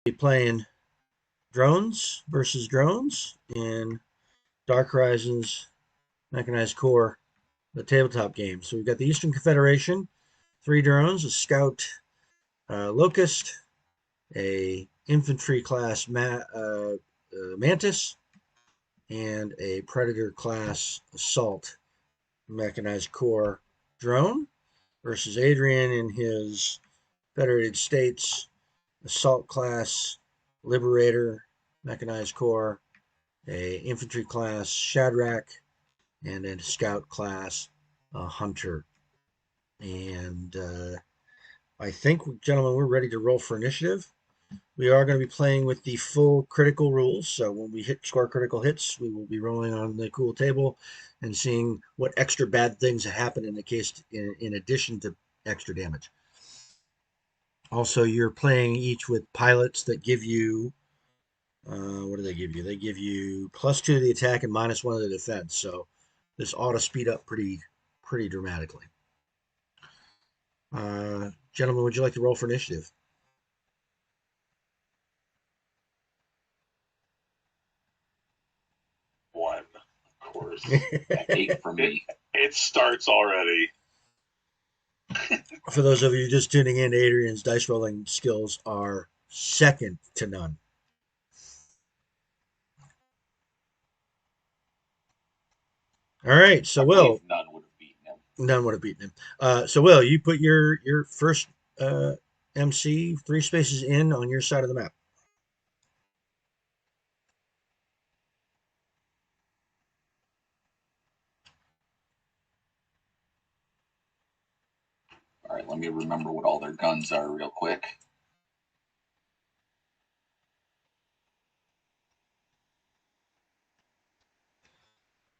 Be playing drones versus drones in Dark Horizons Mechanized Core, the tabletop game. So we've got the Eastern Confederation, 3 drones, a scout locust, a infantry class mantis, and a predator class assault mechanized core drone versus Adrian in his Federated States assault class liberator mechanized core, a infantry class Shadrach, and a scout class hunter. And I think, gentlemen, we're ready to roll for initiative. We are going to be playing with the full critical rules. So when we score critical hits, we will be rolling on the cool table and seeing what extra bad things happen in the case, in addition to extra damage. Also, you're playing each with pilots that give you, what do they give you? They give you +2 to the attack and -1 to the defense. So this ought to speed up pretty dramatically. Gentlemen, would you like to roll for initiative? 1, of course. 8 for me. It starts already. For those of you just tuning in, Adrian's dice rolling skills are second to none. All right, so Will, None would have beaten him. None would have beaten him. So Will, you put your first MC 3 spaces in on your side of the map. All right, let me remember what all their guns are real quick.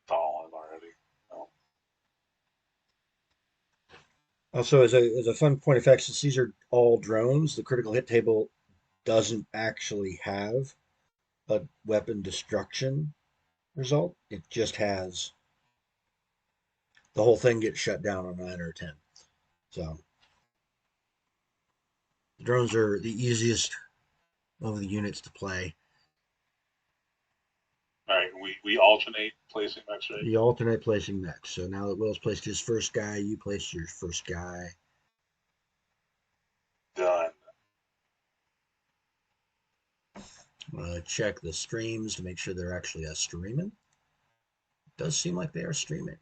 It's all in already. Oh. Also, as a fun point of fact, since these are all drones, the critical hit table doesn't actually have a weapon destruction result. It just has the whole thing gets shut down on 9 or 10. So the drones are the easiest of the units to play. All right, we alternate placing next, right? You alternate placing next. So now that Will's placed his first guy, you place your first guy. Done. Check the streams to make sure they're actually streaming. It does seem like they are streaming.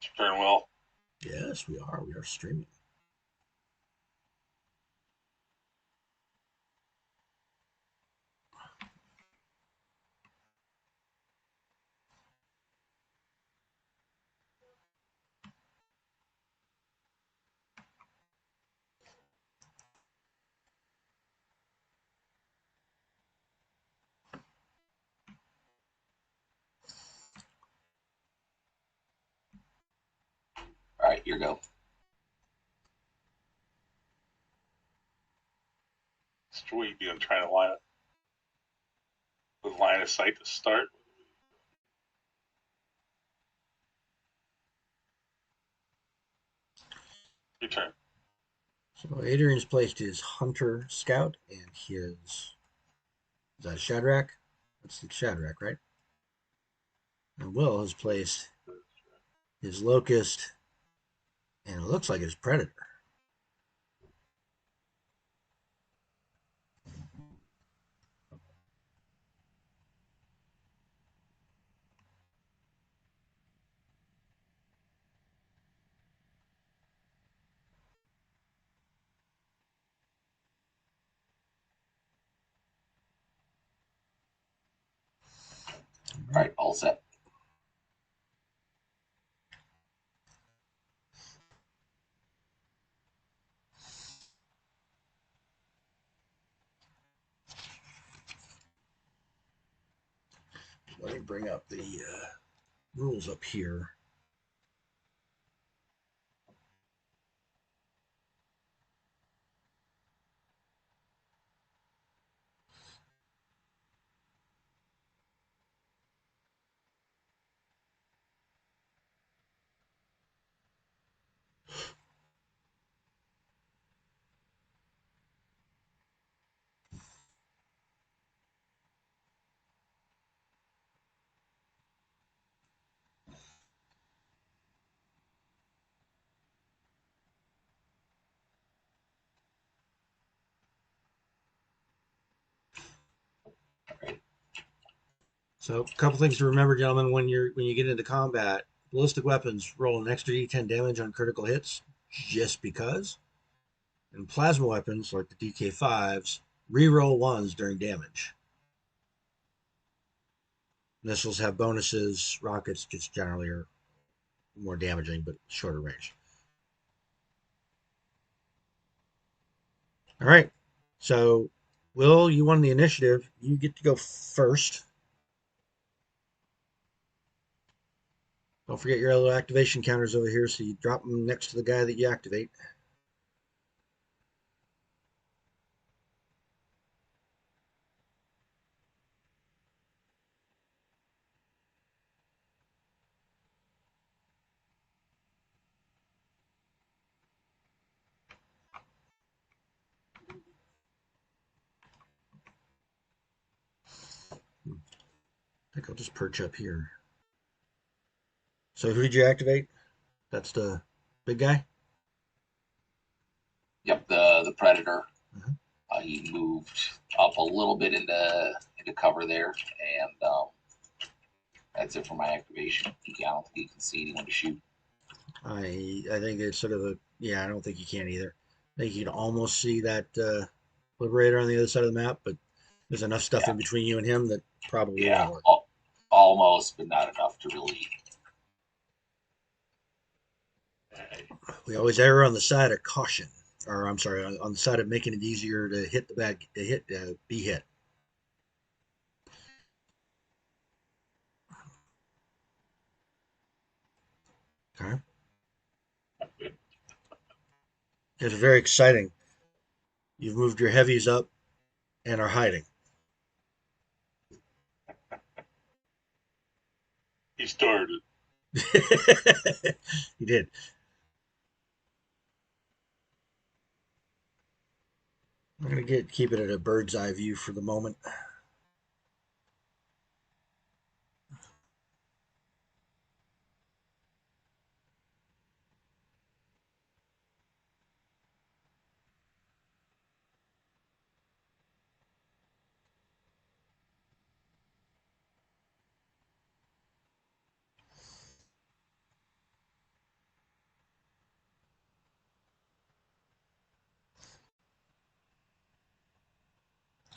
It's your turn, Will. Yes, we are. We are streaming. All right, here you go. So what are you doing? Trying to line up with line of sight to start? Your turn. So Adrian's placed his Hunter Scout and his, is that Shadrach? That's the Shadrach, right? And Will has placed his Locust and it looks like his Predator. All right, all set. Let me bring up the rules up here. So a couple things to remember, gentlemen, when you get into combat, ballistic weapons roll an extra D10 damage on critical hits just because. And plasma weapons, like the DK5s, reroll ones during damage. Missiles have bonuses. Rockets just generally are more damaging, but shorter range. All right. So, Will, you won the initiative. You get to go first. Don't forget your little activation counters over here, so you drop them next to the guy that you activate. I think I'll just perch up here. So who did you activate? That's the big guy? Yep, the predator. Mhm. He moved up a little bit into cover there, and that's it for my activation. I don't think he can see anyone to shoot. I think it's sort of a, yeah, I don't think you can either. I think you can almost see that Liberator on the other side of the map, but there's enough stuff Yeah, in between you and him that probably yeah, won't work. almost, but not enough to really. We always err on the side of caution, or I'm sorry, on the side of making it easier to hit the bag, to hit, be hit. Okay, it's very exciting. You've moved your heavies up and are hiding. He started. You did. I'm gonna keep it at a bird's eye view for the moment.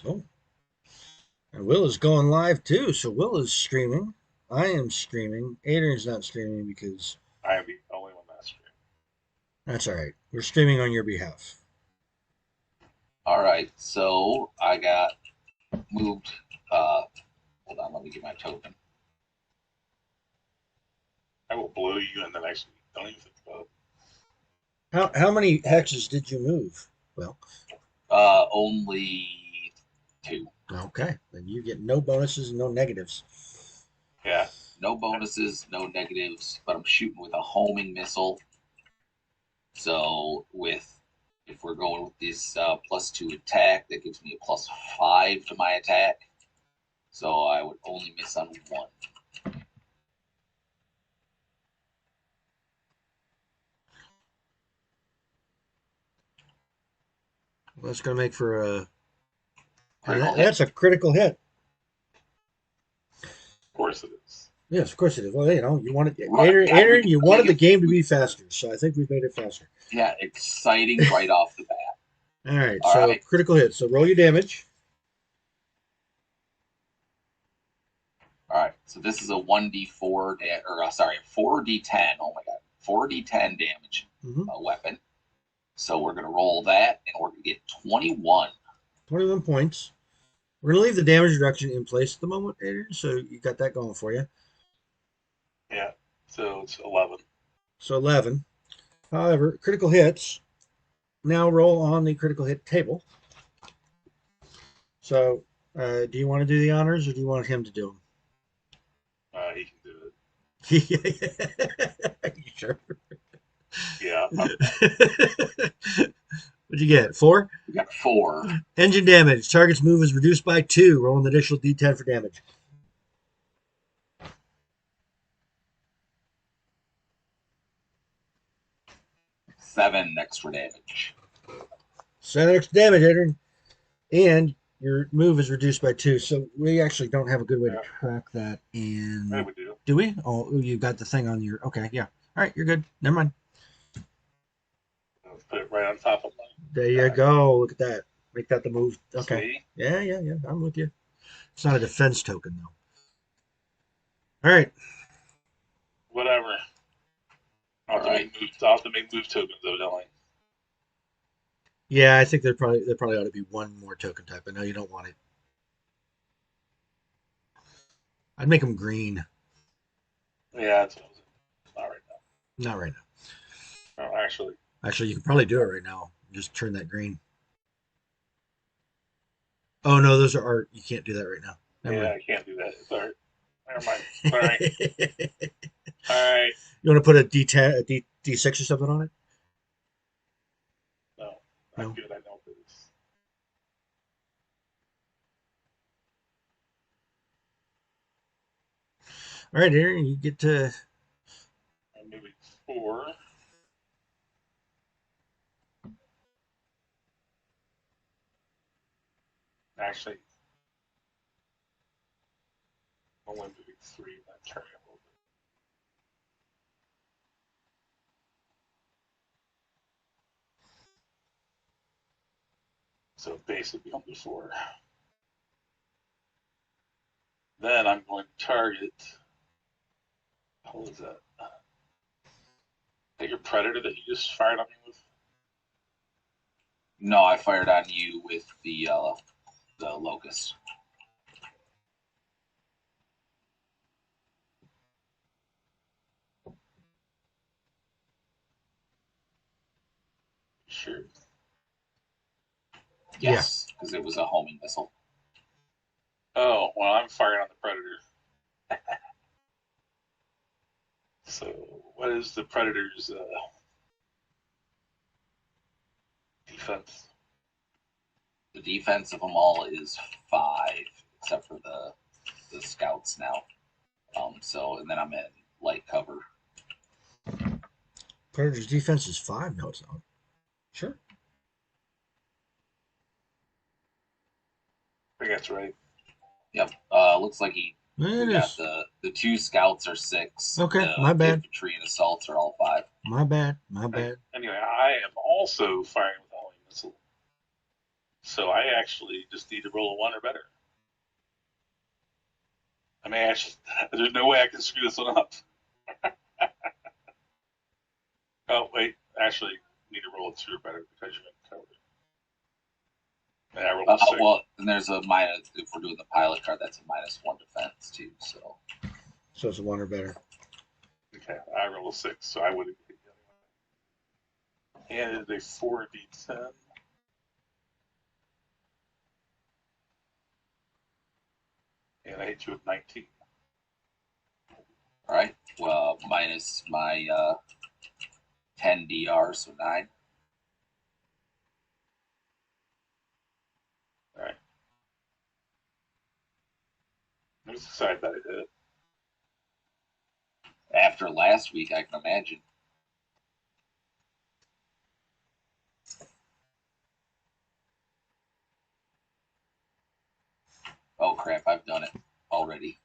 Oh, and Will is going live too. So Will is streaming. I am streaming. Adrian's not streaming because I am the only one that's streaming. that's all right. We're streaming on your behalf. All right, so I got moved. Hold on, let me get my token. I will blow you in the next week. Don't even think about it. How many hexes did you move? Well, Only 2. okay. Then you get no bonuses and no negatives. Yeah. No bonuses, no negatives, but I'm shooting with a homing missile. So if we're going with this +2 attack, that gives me a +5 to my attack. So I would only miss on 1. Well, that's going to make for a. Critical hit. That's a critical hit. Of course it is. Yes, of course it is. Well, you wanted Right, Adrian, you wanted the it, game to be faster, so I think we've made it faster. yeah, exciting right off the bat. All right, All so right. critical hit. So roll your damage. All right, so this is a 1d4 4d10. Oh my god, 4d10 damage weapon. So we're gonna roll that, and we're gonna get 21. 21 points. We're going to leave the damage reduction in place at the moment, Adrian, so you got that going for you. Yeah. So it's 11. So 11. However, critical hits now roll on the critical hit table. So, do you want to do the honors or do you want him to do He can do it. them? You sure? Yeah. What'd you get? 4? We got 4. Engine damage. Target's move is reduced by 2. Roll an additional d10 for damage. 7 extra damage. 7 extra damage, Adrian. And Your move is reduced by 2, so we actually don't have a good way to Yeah, track that. yeah, And we do. do we? Oh, you got the thing on your. Okay, yeah. All right, you're good. Never mind. Let's put it right on top of my There you guy. go. Look at that. Make that the move. Okay. See? Yeah, yeah, yeah. I'm with you. It's not a defense token though. All right. Whatever. All right. I'll have to make move tokens though, don't I? Yeah, I think there probably ought to be one more token type. I know you don't want it. I'd make them green. Yeah, that's what I was not right Not right now. No, actually, now. Actually, you can probably do it right now. Just turn that green. Oh no, those are art. You can't do that right now. Never yeah, mind. I can't do that. It's all right. Never mind. All right. All right. You want to put a D10, a D6 or something on it? No, I'm No. good. I know this. All right, Aaron, you get to. I'm moving 4. Actually, I'm only moving 3. I'm turning a little bit. So basically under 4. Then I'm going to target. What was that? That your predator that you just fired on me with? No, I fired on you with the locust. Sure. Yeah. Yes, because it was a homing missile. Oh, well, I'm firing on the predator. So, what is the predator's defense? The defense of them all is 5, except for the scouts now. So and then I'm in light cover. Predator's defense is 5. No, it's not. Sure. I think that's right. Yep. Looks like It we got is. the 2 scouts are 6. Okay, The my bad. infantry and assaults are all 5. My bad. My bad. Anyway, I am also firing with a homing missile. So I actually just need to roll a 1 or better. I mean, there's no way I can screw this one up. Oh, wait. Actually, need to roll a 2 or better because you're in cover. And I rolled a 6. Well, and there's a minus if we're doing the pilot card. That's a -1 defense too. So So it's a 1 or better. Okay, I rolled a 6, so I would have hit the other one. And it is a 4d10. And I hit you with 19. all right. Well, minus my 10 DR, so 9. All right. Let's decide that I did it. After last week, I can imagine. Oh crap! I've done it already.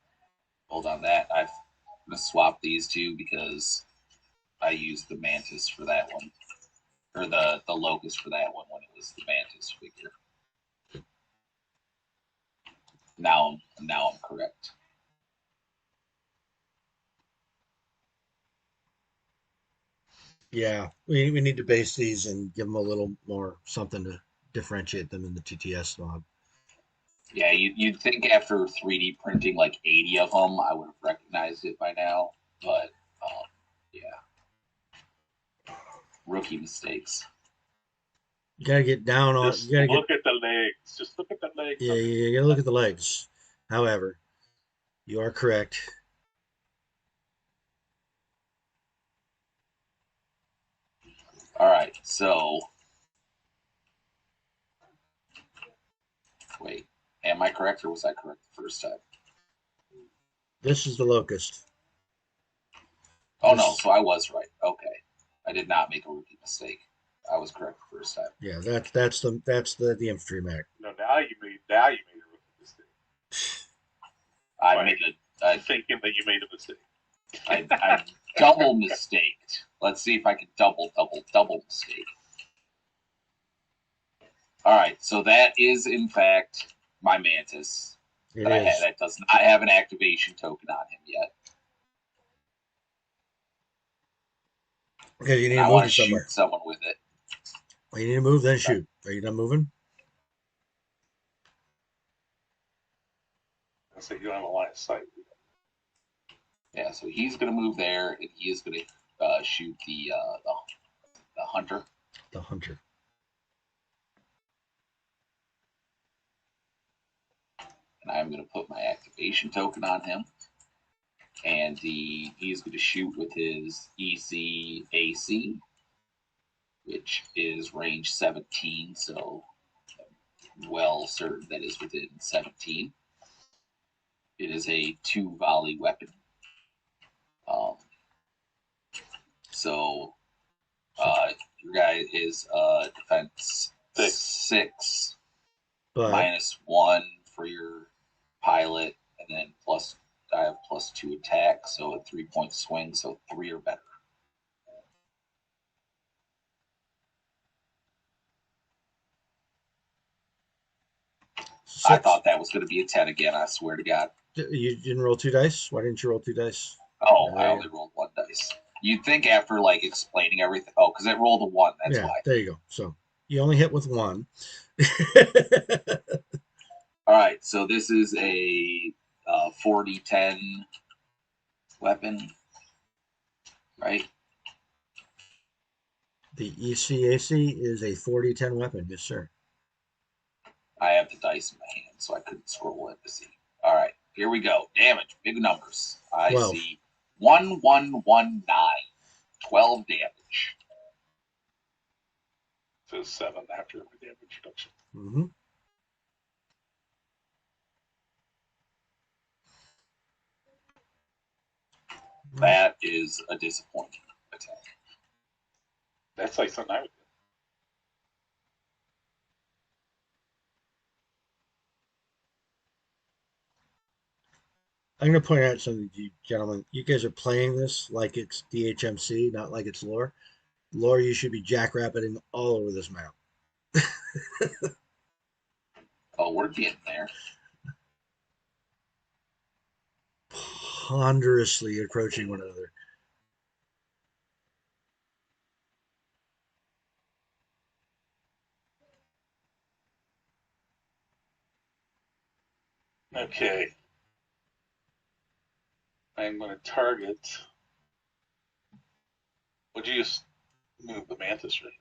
Hold on, that I'm gonna swap these two because I used the mantis for that one, or the locust for that one when it was the mantis figure. Now I'm correct. Yeah, we need to base these and give them a little more something to differentiate them in the TTS mod. Yeah, you'd think after 3D printing like 80 of them, I would have recognized it by now, but yeah, rookie mistakes. You gotta get down on. You Just gotta get. look at the legs. Just look at the legs Yeah, on it. you gotta look at the legs. However, you are correct. All right, so wait, am I correct or was I correct the first time? This is the locust. Oh no, This so I was right. Okay, I did not make a rookie mistake. I was correct the first time. Yeah, that's the infantry mech. No, now you made a rookie mistake. I made I'm thinking that you made a mistake. I double mistaked. Let's see if I can double mistake. All right, so that is in fact my Mantis It that I is. had. That does not have an activation token on him yet. Because you need And to I move want it to somewhere. shoot someone with it. You need to move, then shoot. Are you done moving? I say you don't have a line of sight. Yeah, so he's going to move there, and he is going to shoot the hunter. The hunter. And I'm going to put my activation token on him. And he's going to shoot with his EC/AC, which is range 17, so I'm well certain that is within 17. It is a 2-volley weapon. So your guy is defense 6 But -1 for your pilot, and then I have +2 attack, so a 3-point swing, so 3 or better. I thought that was going to be a 10 again. I swear to God. You didn't roll 2 dice? Why didn't you roll 2 dice? Oh, I only rolled 1 dice. You'd think after like explaining everything. Oh, because it rolled a 1. That's yeah, why. there you go. So you only hit with 1. All right, so this is a 40-10 weapon, right? The ECAC is a 40-10 weapon, yes, sir. I have the dice in my hand, so I couldn't scroll it to see. All right, here we go. Damage, big numbers. I 12. see 1119, 12 damage. So 7 after my damage reduction. Mm-hmm. That is a disappointing attack. That's like something I would do. I'm going to point out something to you gentlemen. You guys are playing this like it's DHMC, not like it's lore. Lore, you should be jackrabbiting all over this map. Oh, we're getting there. Ponderously approaching one another. Okay. I'm going to target. Would you just move the Mantis right?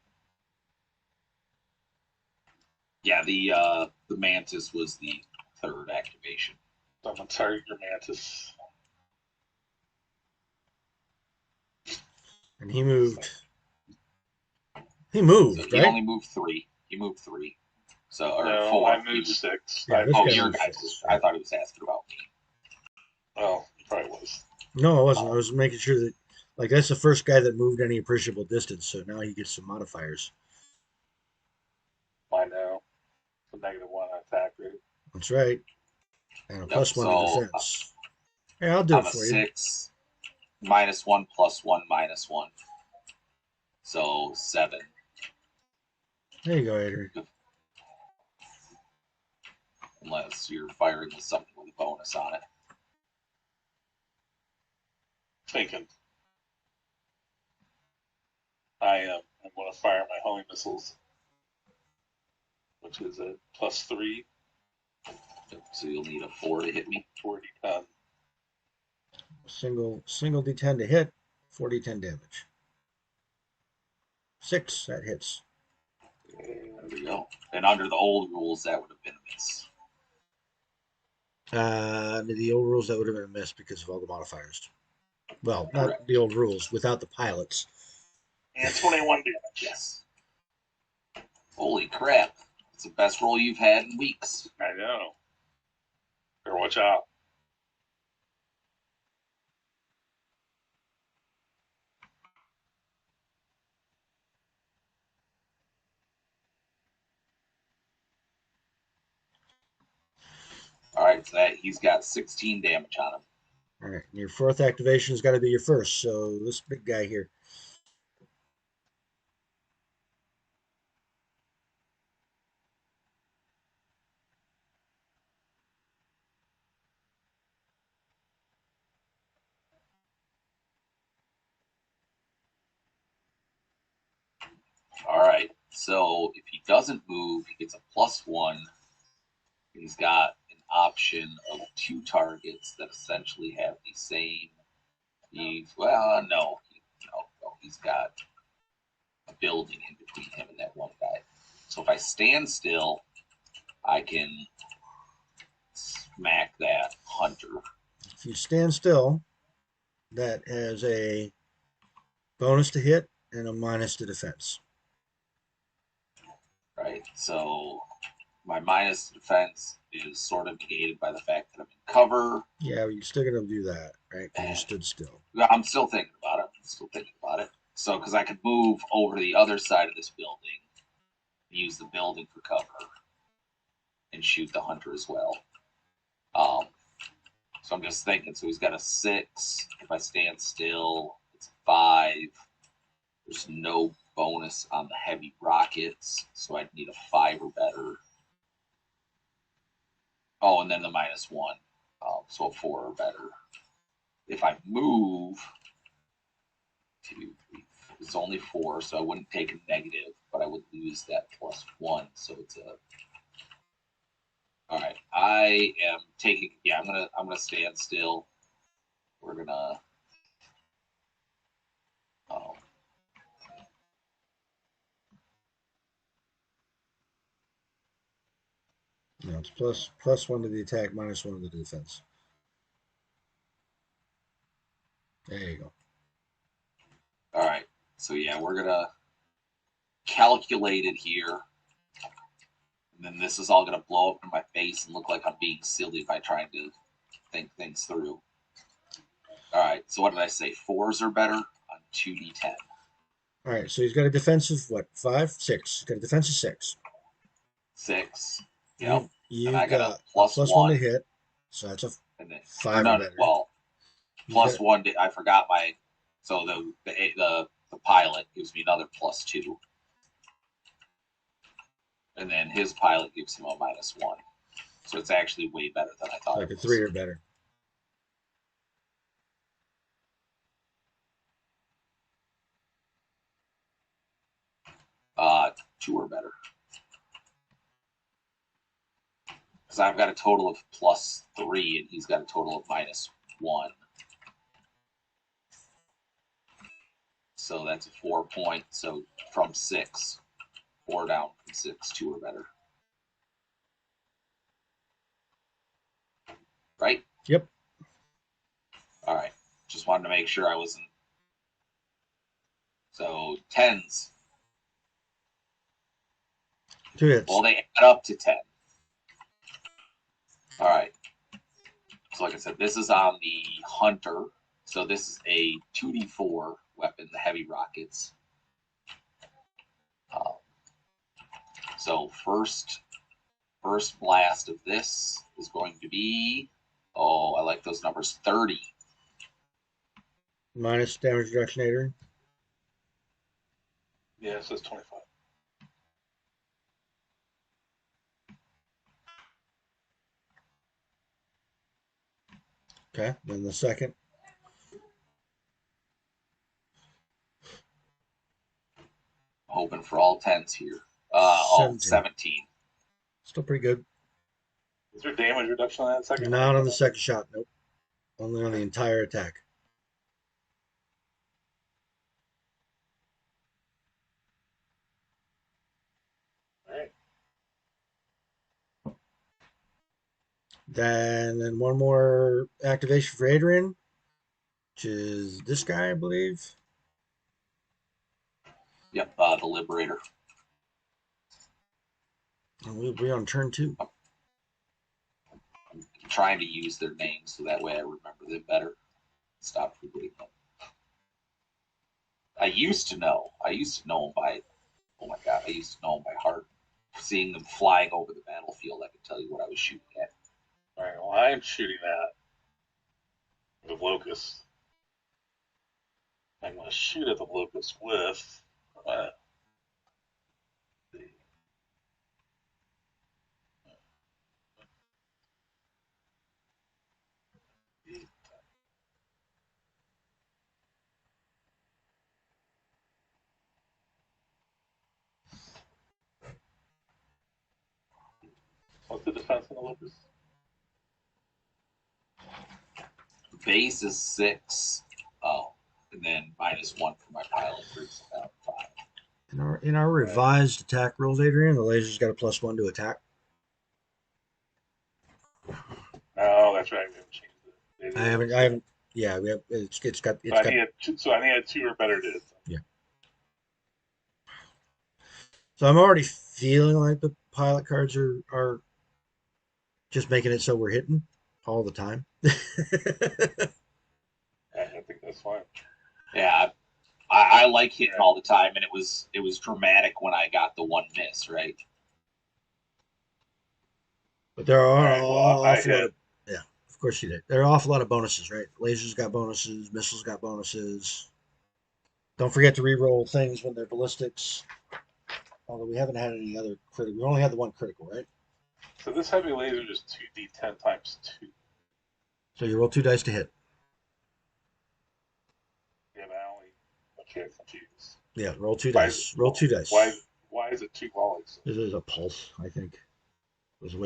Yeah, the Mantis was the 3rd activation. So I'm going to target your Mantis. And he moved. He moved, So he right? only moved 3. He moved 3. So or No, 4. I moved 6. Yeah, this Oh, guy your moved guys. 6. I thought he was asking about me. Oh, he probably was. No, I wasn't. I was making sure that, like, that's the first guy that moved any appreciable distance, so now he gets some modifiers. I know. So -1 attack rate. That's right. And a Yep, +1 to so defense. Yeah, I'll do I'm it a for you. 6, -1, +1, -1. So 7. There you go, Adrian. Unless you're firing with something with a bonus on it. Thinking. I am. I'm going to fire my homing missiles, which is a +3, So you'll need a 4 to hit me. 40 10. Single D10 to hit, 40-10 damage. 6, that hits. There we go. And under the old rules, that would have been a miss. The old rules, that would have been a miss because of all the modifiers. Well, not Correct. the old rules, without the pilots. And 21 damage. Yes. Holy crap. It's the best roll you've had in weeks. I know. Better watch out. right, so that he's got 16 damage on him. All right, your fourth activation's got to be your first. So this big guy here. All right, so if he doesn't move, he gets a +1. He's got an option of 2 targets that essentially have the same. No, he's got a building in between him and that one guy. So if I stand still, I can smack that hunter. If you stand still, that has a bonus to hit and a minus to defense. Right, so my minus to defense is sort of negated by the fact that I'm in cover. Yeah, but you're still gonna do that, right? Because you stood still. I'm still thinking about it. So, because I could move over to the other side of this building, use the building for cover, and shoot the hunter as well. So I'm just thinking. So he's got a 6. If I stand still, it's a 5. There's no bonus on the heavy rockets, so I'd need a 5 or better. Oh, and then the -1, so a 4 or better. If I move, 2, 3, 4, it's only 4, so I wouldn't take a negative, but I would lose that +1. So it's a. All right, I am taking. Yeah, I'm gonna stand still. We're gonna. Um, No, it's +1 to the attack, -1 to the defense. There you go. all right, so yeah, we're gonna calculate it here. And then this is all gonna blow up in my face and look like I'm being silly if I try to think things through. All right, so what did I say? 4s are better on 2d10. All right, so he's got a defensive what? 5, 6. He's got a defensive 6. 6. Yep. You and I got a +1 to +1. hit, so that's a And then, 5 or better. well, +1. I forgot my. So the pilot gives me another +2, and then his pilot gives him a -1. So it's actually way better than I thought. Like a 3 or better. Uh, 2 or better. Because I've got a total of +3, and he's got a total of -1. So that's a 4 point. So from 6, 4 down from 6, 2 or better. Right? Yep. All right. Just wanted to make sure I wasn't. So 10s. 2 hits. Well, they add up to 10. All right. So like I said, this is on the Hunter. So this is a 2d4 weapon, the heavy rockets. So first blast of this is going to be, oh, I like those numbers, 30. Minus damage reduction, Adrian. Yeah, it says 25. Okay, then the second. Hoping for all 10s here. 17. Still pretty good. Is there damage reduction on that second? Not on the second shot, nope. Only on the entire attack. All right. Then one more activation for Adrian, which is this guy, I believe. Yep, the Liberator. And we'll be on turn 2. I'm trying to use their names so that way I remember them better. Stop forgetting them. I used to know them by, oh my god, I used to know them by heart. Seeing them flying over the battlefield, I could tell you what I was shooting at. All right. Well, I'm shooting at the locust. I'm going to shoot at the locust with the what's the defense on the locust? Base is 6. Oh, and then -1 for my pilot brings it down 5. In our revised attack rules, Adrian, the laser's got a +1 to attack. Oh, that's right. We haven't changed it. I haven't. Yeah, we have. It's got. So I need 2 or better to hit. Yeah. So I'm already feeling like the pilot cards are just making it so we're hitting all the time. I think that's fine. Yeah, I like hitting all the time, and it was dramatic when I got the 1 miss, right? But there are Right, an well, awful lot of, yeah, of course you did. There are an awful lot of bonuses, right? Lasers got bonuses, missiles got bonuses. Don't forget to re-roll things when they're ballistics. Although we haven't had any other critical. We only had the 1 critical, right? So this heavy laser is 2d10 times 2. So you roll 2 dice to hit. Yeah, but I only. Okay, I'm confused. Yeah, roll 2 dice. Roll 2 dice. Why is it 2 volleys? This is a pulse, I think. It was a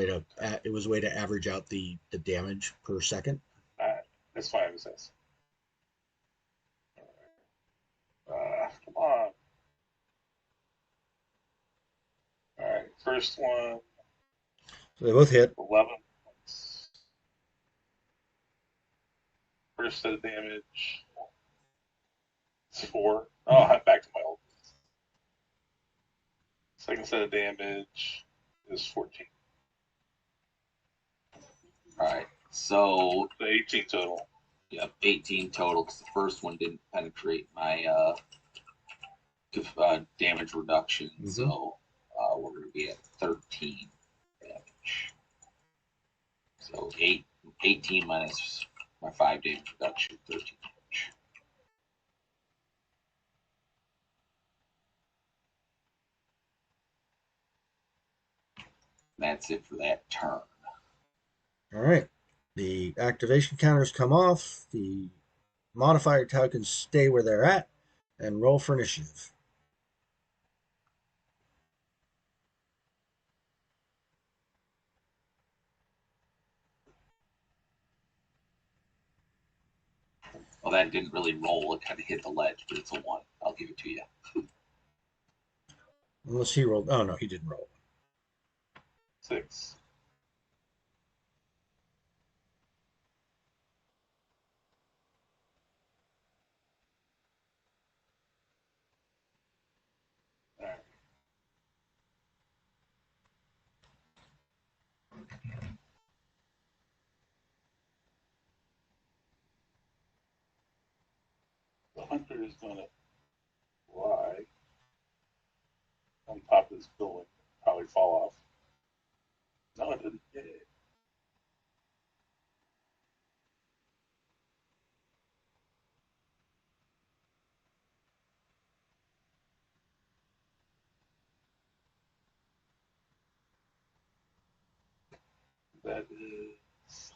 way to average out the damage per second. That's fine. It says. Come on. All right, first one. So they both hit. 11 points. First set of damage. It's 4. Oh, I'm back to my old. Second set of damage is 14. All right, so 18 total. Yep, 18 total because the first one didn't penetrate my damage reduction. Mm-hmm. So we're going to be at 13 damage. So 18 minus my 5 damage reduction, 13 damage. That's it for that turn. All right. The activation counters come off. The modifier tokens stay where they're at, and roll for initiative. Well, that didn't really roll. It kind of hit the ledge, but it's a 1. I'll give it to you. Unless he rolled. Oh, no, he didn't roll. 6. All right. The hunter is going to fly on top of this building, probably fall off. No, it didn't. Yeah. That is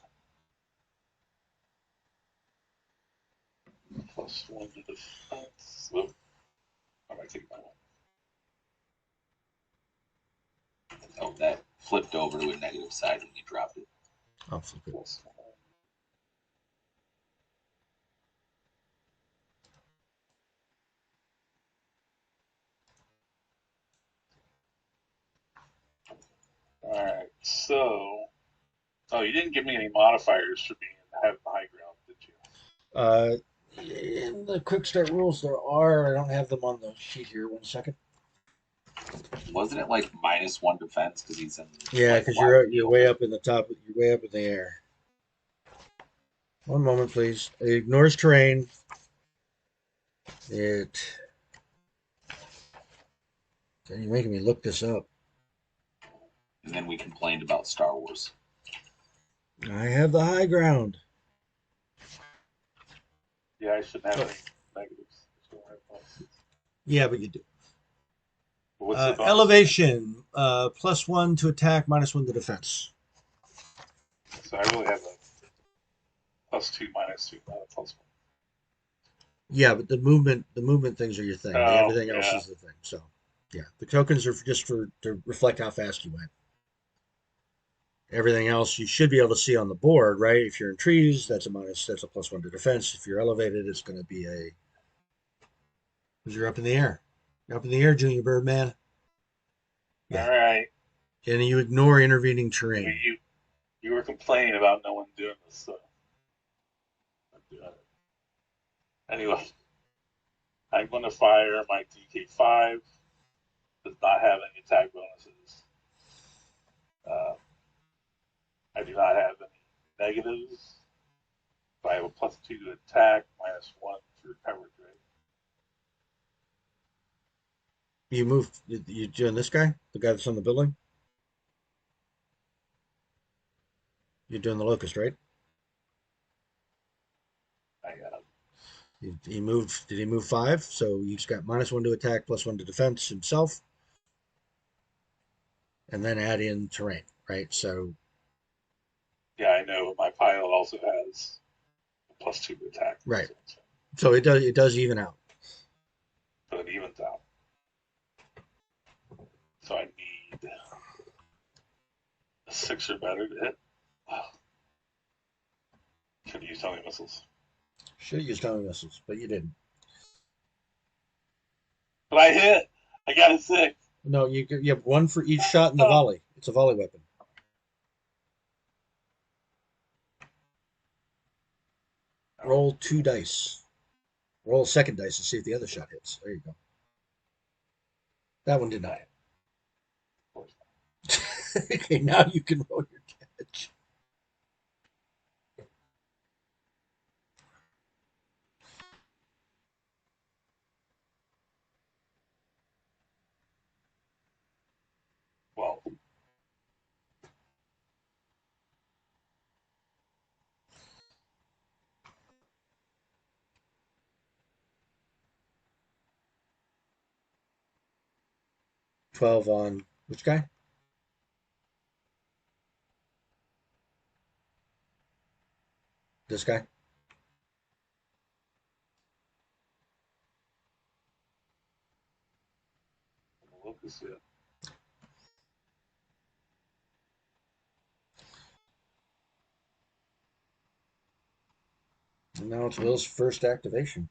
+1 to defense. Whoop. I might take that one. Oh, that flipped over to a negative side when you dropped it. I'll flip it. +1. All right, so you didn't give me any modifiers for being have the high ground, did you? In the quick start rules, there are. I don't have them on the sheet here. 1 second. Wasn't it like -1 defense because he's in? Yeah, because you're way up in the top. You're way up in the air. 1 moment, please. It ignores terrain. You're making me look this up. And then we complained about Star Wars. I have the high ground. Yeah, I shouldn't have Oh, any negatives. I shouldn't have pluses. yeah, but you do. But what's the bonus again? Elevation, +1 to attack, -1 to defense. So I really have a +2, -2, not a +1. Yeah, but the movement things are your thing. Oh, Everything else yeah. is the thing. So, yeah, the tokens are just for to reflect how fast you went. Everything else you should be able to see on the board, right? If you're in trees, that's a minus. That's a +1 to defense. If you're elevated, it's going to be a because you're up in the air. You're up in the air, Junior Birdman. All Yeah, right. and you ignore intervening You, terrain. you, you were complaining about no one doing this, so I'm doing it. Anyway, I'm going to fire my DK5. Does not have any attack bonuses. Uh, I do not have any negatives. So I have a +2 to attack, -1 for coverage rate. You move. You doing this guy, the guy that's on the building. You're doing the locust, right? I got He moved. Did he move 5? So he's got -1 to attack, +1 to defense himself, and then add in terrain, right? So Yeah, I know. My pilot also has a +2 to attack. right. So, So it does even out. so it evens out. So I need a 6 or better to hit. Could use homing missiles. Should have used homing missiles, but you didn't. But I hit. I got a 6. No, you have one for each shot in the Oh, volley. It's a volley weapon. Roll 2 dice. Roll a second dice to see if the other shot hits. There you go. That one did not hit. Okay, now you can roll your damage. well, 12 on which guy? This guy. Lucas, yeah. And now it's Will's first activation.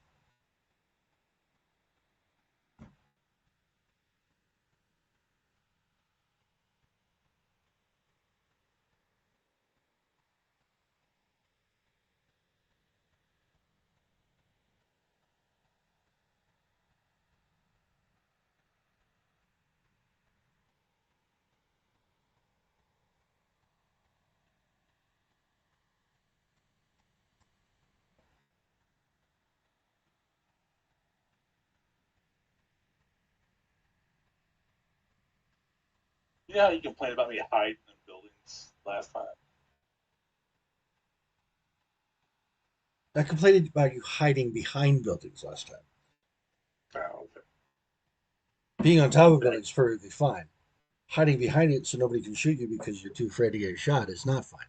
Yeah, you complained about me hiding in buildings last time. I complained about you hiding behind buildings last time. Oh, okay. Being on top of buildings is perfectly fine. Hiding behind it so nobody can shoot you because you're too afraid to get shot is not fine.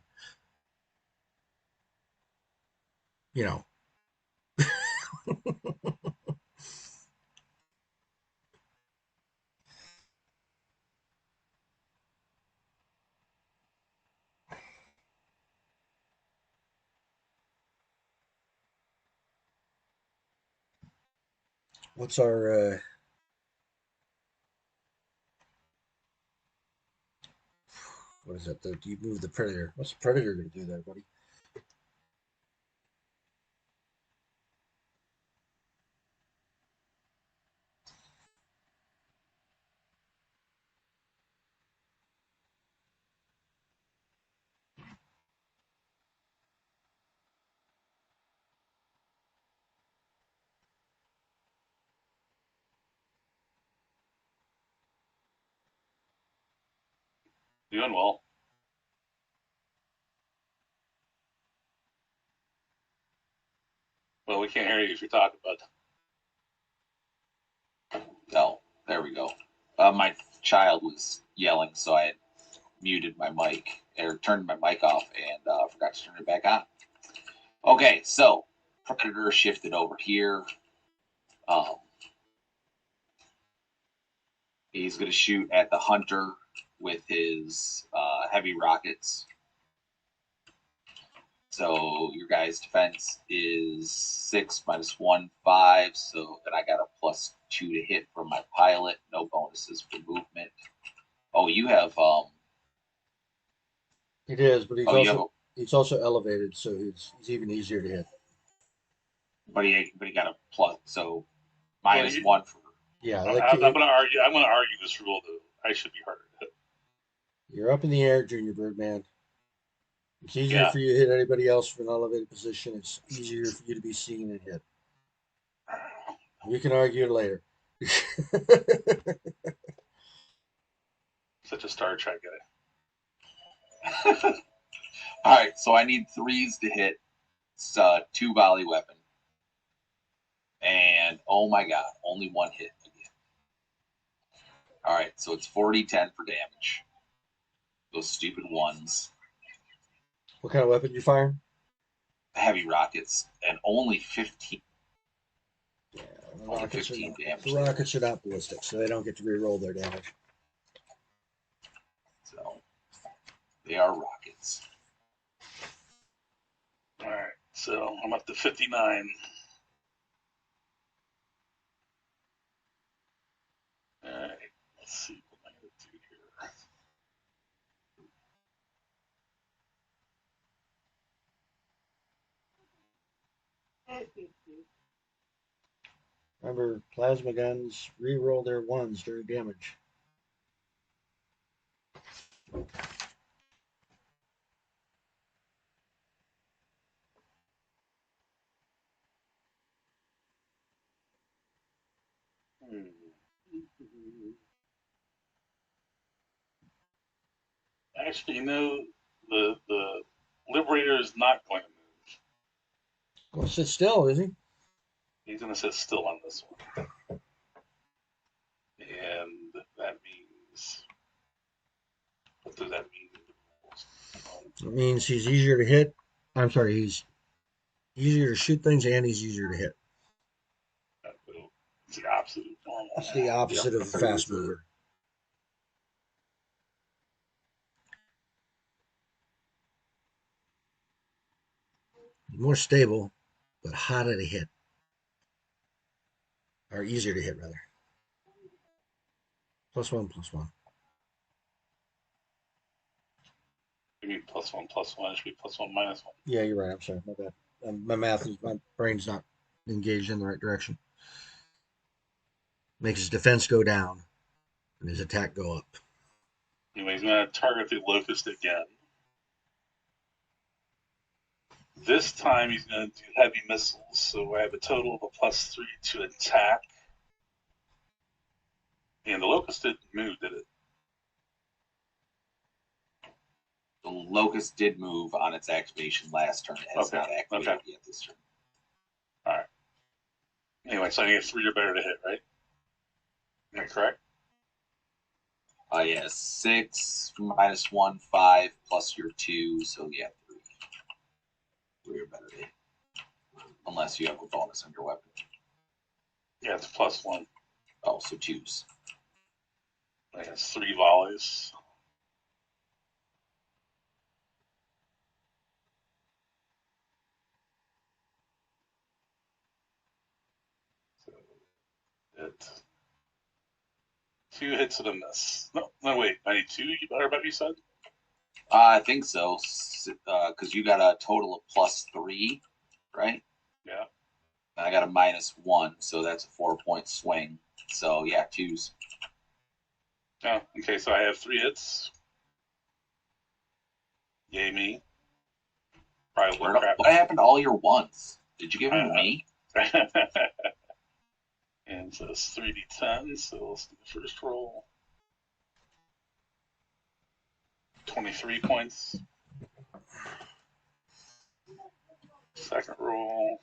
You know, what's our what is that? You move the predator. What's the predator going to do there, buddy? Doing well. Well, we can't hear you if you're talking, bud. Oh, there we go. My child was yelling, so I had muted my mic or turned my mic off and forgot to turn it back on. Okay, so Predator shifted over here. He's going to shoot at the Hunter with his heavy rockets. So your guy's defense is 6 minus 1, 5. So then I got a +2 to hit from my pilot. No bonuses for movement. Oh, you have It is, but you he's also elevated, so he's even easier to hit. but he got a plus, so -1 for. Yeah, I'm going to argue. I'm going to argue this rule though. I should be harder to hit. You're up in the air, Junior Birdman. It's easier for you to hit anybody else from an elevated position. It's easier for you to be seen and hit. We can argue it later. Such a Star Trek guy. All right, so I need 3s to hit. It's a 2 volley weapon. And oh my god, only 1 hit again. All right, so it's 40-10 for damage. Those stupid ones. What kind of weapon you firing? Heavy rockets, and only 15. Yeah, only 15 damage. The rockets are not ballistic, so they don't get to re-roll their damage. So they are rockets. All right, so I'm up to 59. All right, let's see what I'm going to do here. Remember, plasma guns re-roll their 1s during damage. Actually, you know, the Liberator is not going to move. Well, sit still, is he? He's going to sit still on this one. And that means, what does that mean? It means he's easier to hit. I'm sorry, he's easier to shoot things and he's easier to hit. It's the opposite of normal. It's the opposite of a fast mover. More stable, but harder to hit. Or easier to hit, rather. +1/+1. You mean +1/+1? It should be +1/-1. Yeah, you're right. I'm sorry. My bad. My brain's not engaged in the right direction. Makes his defense go down and his attack go up. Anyway, he's going to target the Locust again. This time he's going to do heavy missiles, so I have a total of a +3 to attack. And the Locust didn't move, did it? The Locust did move on its activation last turn. It has not activated yet this turn. All right. Anyway, so I need 3 or better to hit, right? Am I correct? Yeah, 6 minus 1, 5 plus your 2, so yeah, 3. 3 or better to hit. Unless you have a bonus on your weapon. Yeah, it's +1. Oh, so 2s. I have 3 volleys. So it 2 hits and a miss. No, wait. I need 2. You better bet you said. I think so, because you got a total of +3, right? Yeah. And I got a -1, so that's a 4-point swing. So yeah, 2s. Oh, okay. So I have 3 hits. Yay me. Probably What happened to all your 1s? Did you give them to me? And so it's 3d10. So let's do the first roll. 23 points. Second roll.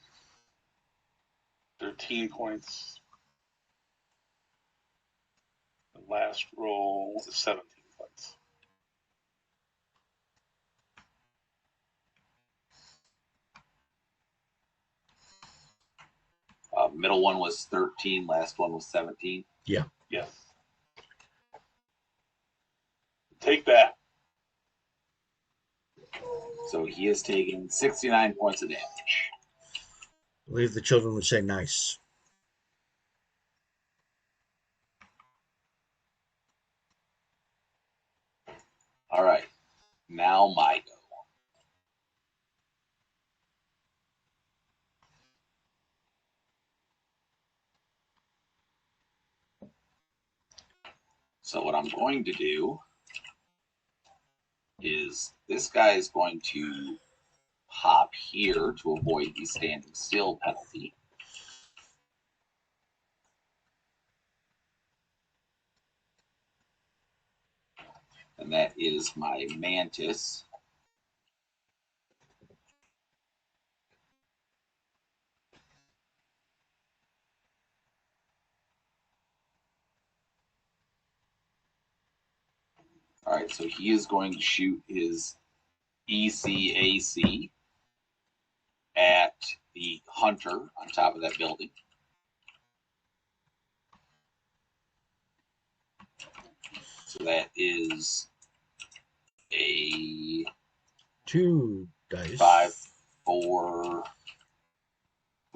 13 points. The last roll is 17 points. Middle one was 13, last one was 17. Yeah. Yes. Take that. So he is taking 69 points of damage. I believe the children would say nice. All right. Now my go. So what I'm going to do is this guy is going to hop here to avoid the standing still penalty. And that is my mantis. All right, so he is going to shoot his ECAC at the hunter on top of that building. So that is a 2 dice. 5, 4,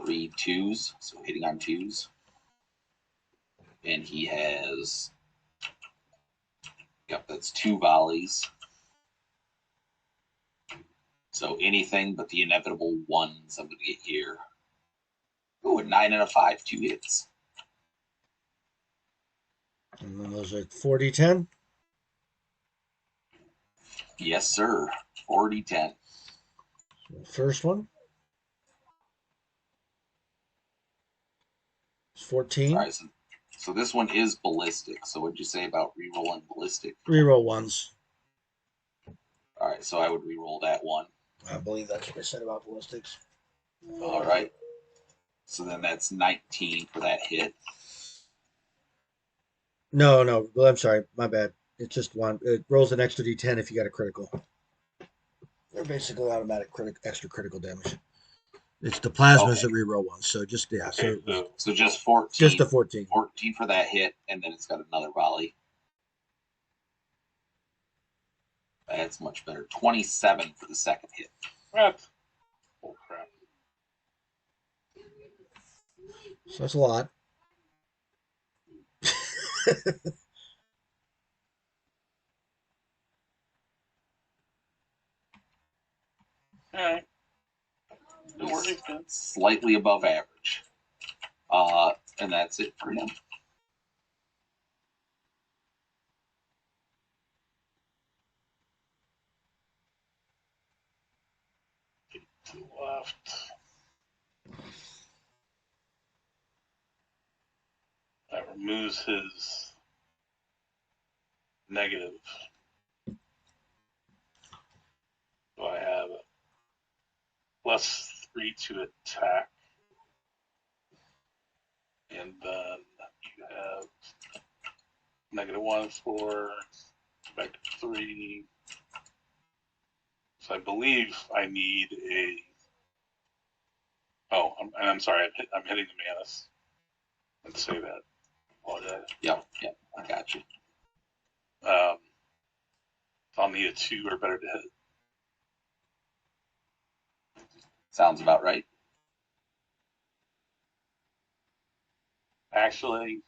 3 twos. So hitting on twos. And he has, yep, that's 2 volleys. So anything but the inevitable ones I'm going to get here. Oh, a 9 and a 5, 2 hits. And then those are 4d10. Yes, sir. 40-10. So first one is 14. All right, so this one is ballistic. So what'd you say about re-rolling ballistic? Reroll ones. All right, so I would re-roll that one. I believe that's what I said about ballistics. All right. So then that's 19 for that hit. No, well, I'm sorry. My bad. It's just one. It rolls an extra d10 if you got a critical. They're basically automatic extra critical damage. It's the plasmas that reroll ones. So just, yeah. Okay, So just 14. Just a 14. 14 for that hit, and then it's got another volley. That's much better. 27 for the second hit. what? Oh, crap. So that's a lot. All right. No worries, man. Slightly above average. And that's it for him. To the left. That removes his negative. So I have +3 to attack. And then you have -1 for back to 3. So I believe I need a. Oh, I'm sorry. I'm hitting the Manus. Let's say that. Apologize. Yep, I got you. I'll need a 2 or better to hit. Sounds about right. Actually,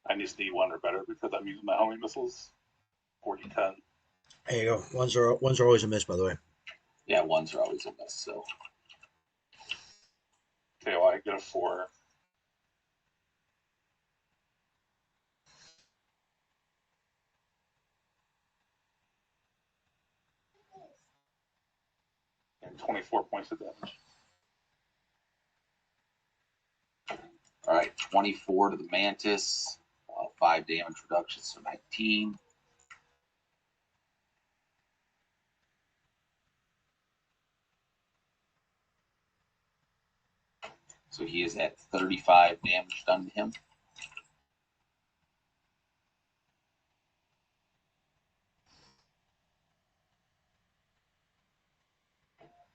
I just need 1 or better because I'm using my homing missiles. 40-10. There you go. Ones are always a miss, by the way. Yeah, ones are always a miss. So Okay, well, I get a 4. And 24 points of damage. all right, 24 to the mantis. 5 damage reduction, so 19. So he is at 35 damage done to him.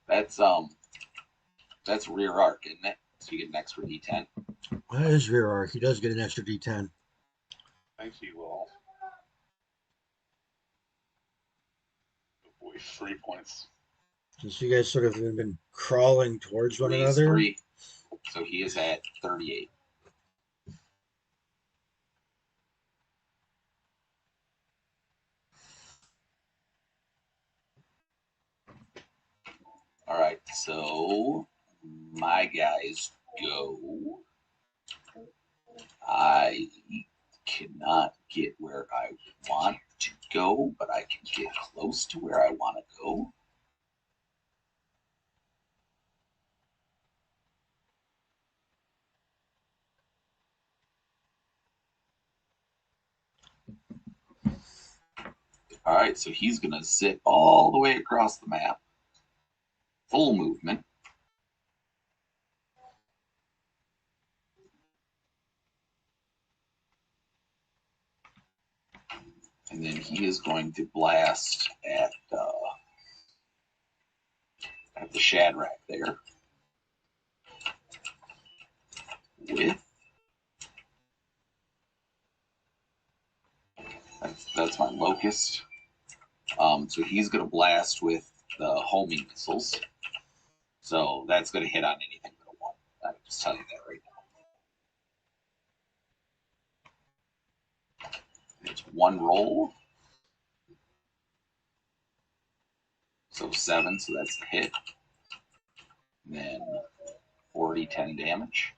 That's rear arc, isn't it? So you get an extra D10. That is rear arc. He does get an extra D10. Thank you all. Oh boy, 3 points. Since you guys sort of have been crawling towards one Three is another. 3. So he is at 38. All right, so my guys go. I cannot get where I want to go, but I can get close to where I want to go. All right, so he's going to zip all the way across the map. Full movement. And then he is going to blast at the Shadrach there. With that's my locust. So he's going to blast with the homing missiles. So that's going to hit on anything but a 1. I can just tell you that right now. It's 1 roll. So 7, so that's the hit. And then 40, 10 damage.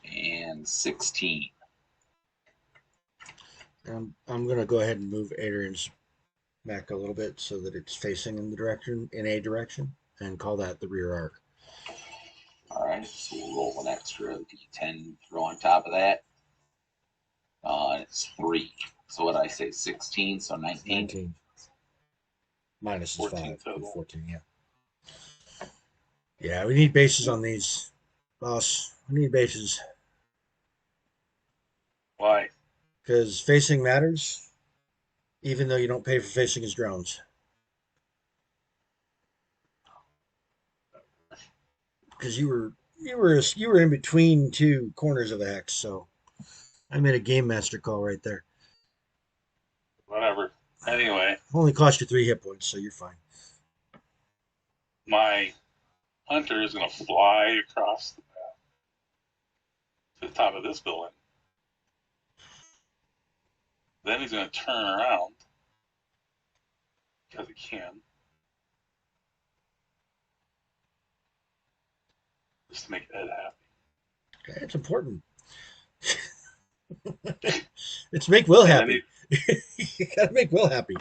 And 16. I'm going to go ahead and move Adrian's back a little bit so that it's facing in a direction, and call that the rear arc. All right, so we'll roll an extra D10 throw on top of that. It's 3. So what did I say? 16, so 19. 19. Minus is 5. Total. 14, yeah. Yeah, we need bases on these, boss. We need bases. Why? Because facing matters, even though you don't pay for facing his drones. Because you were in between 2 corners of the hex, so I made a game master call right there. Whatever. Anyway, Only cost you 3 hit points, so you're fine. my hunter is going to fly across the map to the top of this building. Then he's going to turn around because he can, just to make Ed happy. Okay, it's important. It's make Will happy. You gotta make Will happy.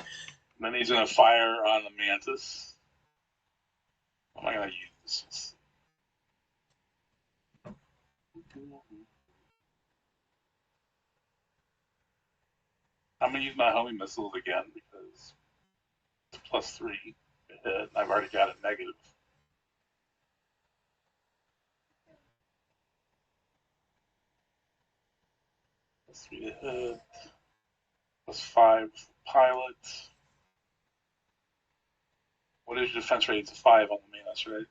Then he's going to fire on the mantis. What am I going to use? I'm going to use my homing missiles again because it's +3 to hit. I've already got a negative. +3 to hit. +5 pilot. What is your defense rate? It's a 5 on the mantis, right?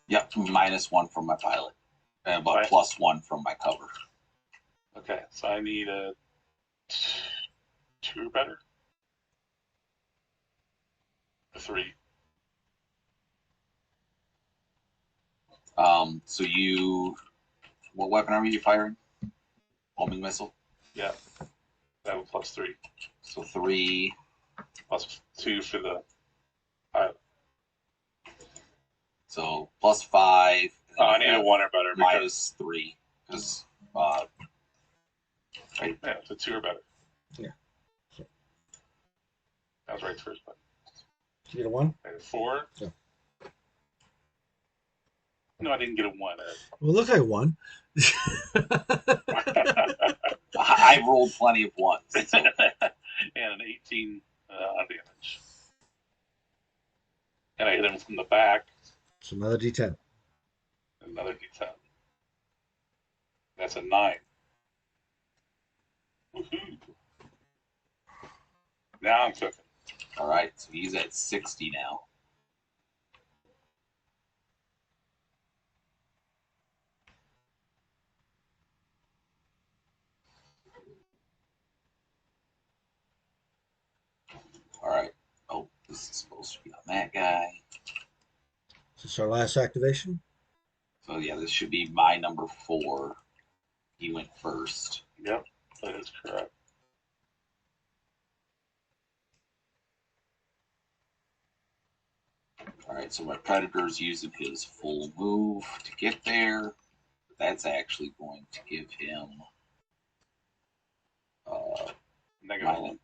Yep, -1 from my pilot. But Right. +1 from my cover. Okay, so I need a 2 or better. A 3. So what weapon are you firing? Homing missile? Yeah. That was +3. So 3. +2 for the pilot. So +5. Oh, I need a 1 or better. -3. Because, right. Yeah, it's a 2 or better. Yeah. That was right first, but. Did you get a 1? I had a 4. Yeah. No, I didn't get a 1. Well, look, I won. I rolled plenty of 1s. So. And an 18 on damage. And I hit him from the back. It's another D10. Another D10. That's a 9. Woohoo. Now I'm cooking. All right, so he's at 60 now. All right. Oh, this is supposed to be on that guy. Is this our last activation? So yeah, this should be my number 4. He went first. Yep, that is correct. All right, so my Predator's using his full move to get there. That's actually going to give him -1.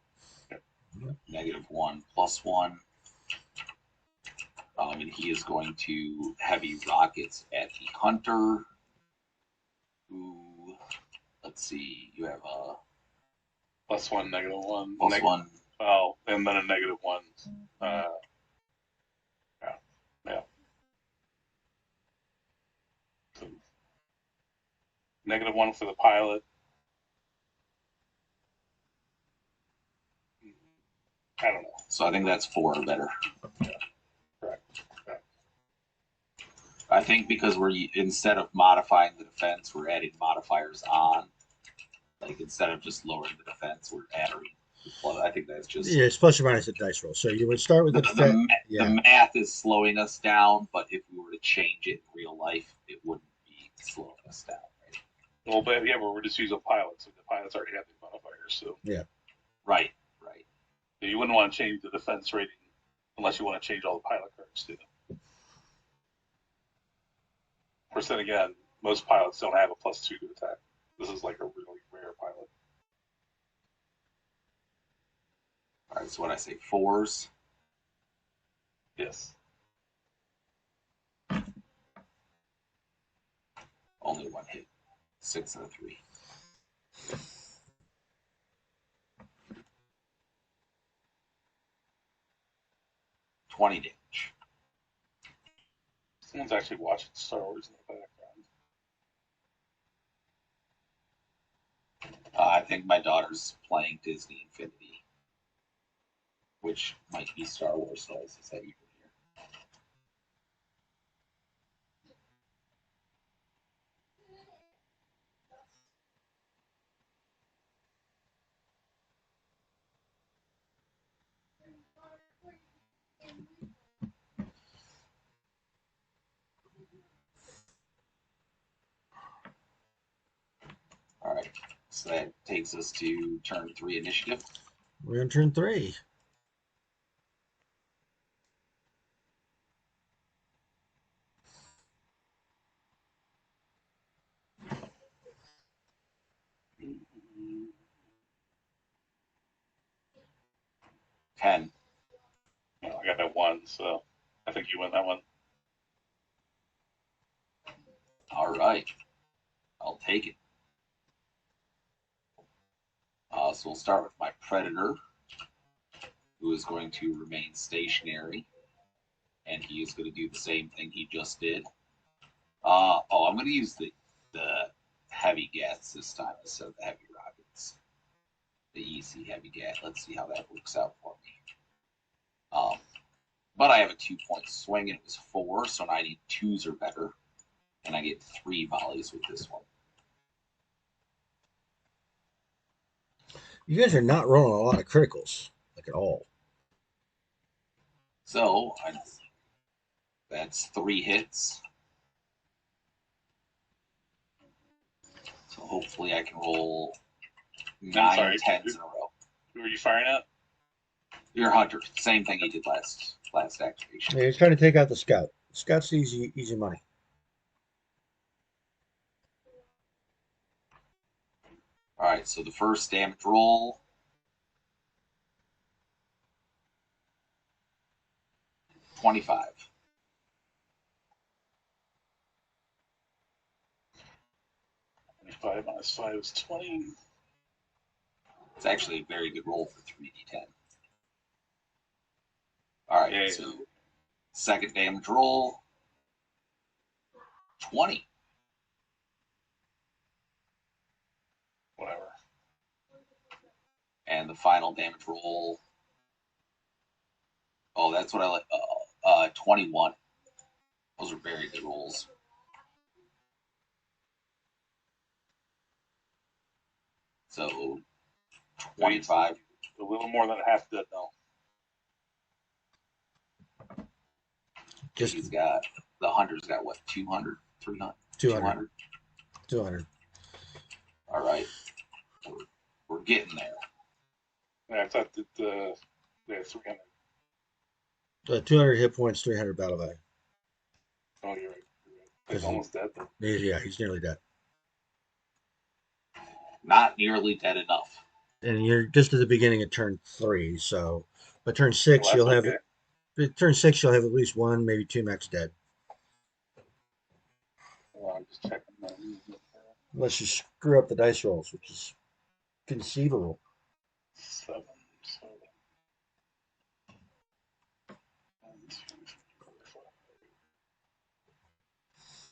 -1 +1. And he is going to heavy rockets at the Hunter. Who, let's see, you have a +1, -1. +1. Oh, and then a -1. Yeah. So, -1 for the pilot. I don't know. So I think that's 4 or better. Yeah, correct. I think because instead of modifying the defense, we're adding modifiers on. Like instead of just lowering the defense, we're adding. I think that's just Yeah, it's plus or minus a dice roll. So you would start with the defense. The math is slowing us down, but if we were to change it in real life, it wouldn't be slowing us down. Right? Well, but yeah, we're just using pilots, and the pilots already have these modifiers. So yeah, right. So you wouldn't want to change the defense rating unless you want to change all the pilot cards too. Of course, then again, most pilots don't have a +2 to attack. This is like a really rare pilot. All right, so what I say, 4s. Yes. Only 1 hit. 6 out of 3. $20 damage. Someone's actually watching Star Wars in the background. I think my daughter's playing Disney Infinity, which might be Star Wars noises that you can hear. All right, so that takes us to turn 3 initiative. we're on turn 3. Mm-hmm. 10. I got that 1, so I think you win that one. All right, I'll take it. So we'll start with my Predator, who is going to remain stationary, and he is going to do the same thing he just did. I'm going to use the heavy gas this time instead of the heavy rockets. The easy heavy gas. Let's see how that works out for me. But I have a 2-point swing, and it was 4, so now I need 2s or better, and I get 3 volleys with this one. You guys are not rolling a lot of criticals, like at all. So that's 3 hits. So hopefully I can roll 9 10s in a row. Who are you firing at? Your Hunter, same thing he did last activation. Yeah, he's trying to take out the scout. Scout's easy money. All right, so the first damage roll. 25. 25 minus 5 is 20. It's actually a very good roll for 3d10. All right, Yay. so second damage roll. 20. Whatever. And the final damage roll. Oh, that's what I like. 21. Those are very good rolls. So 25. A little more than half dead now. Just He's got the hunter's got what, 200, 300, 200. 200. All right, we're getting there. Yeah, I thought that they had 300. 200 hit points, 300 battle value. Oh, you're right. He's almost dead. Though. Yeah, he's nearly dead. Not nearly dead enough. And you're just at the beginning of turn 3, so by turn 6 Well, you'll have okay. turn 6 you'll have at least 1, maybe 2 max dead. Well, I'm just checking my movement. Unless you screw up the dice rolls, which is conceivable. 7.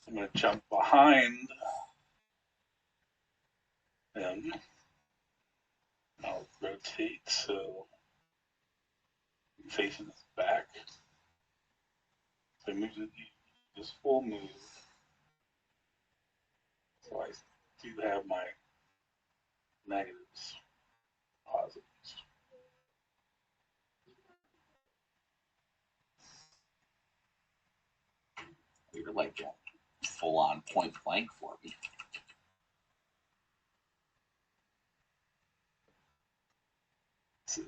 I'm going to jump behind him. I'll rotate so I'm facing his back. So he moves it, just full move. So I do have my negatives, positives. You're like full on point blank for me. Let's see.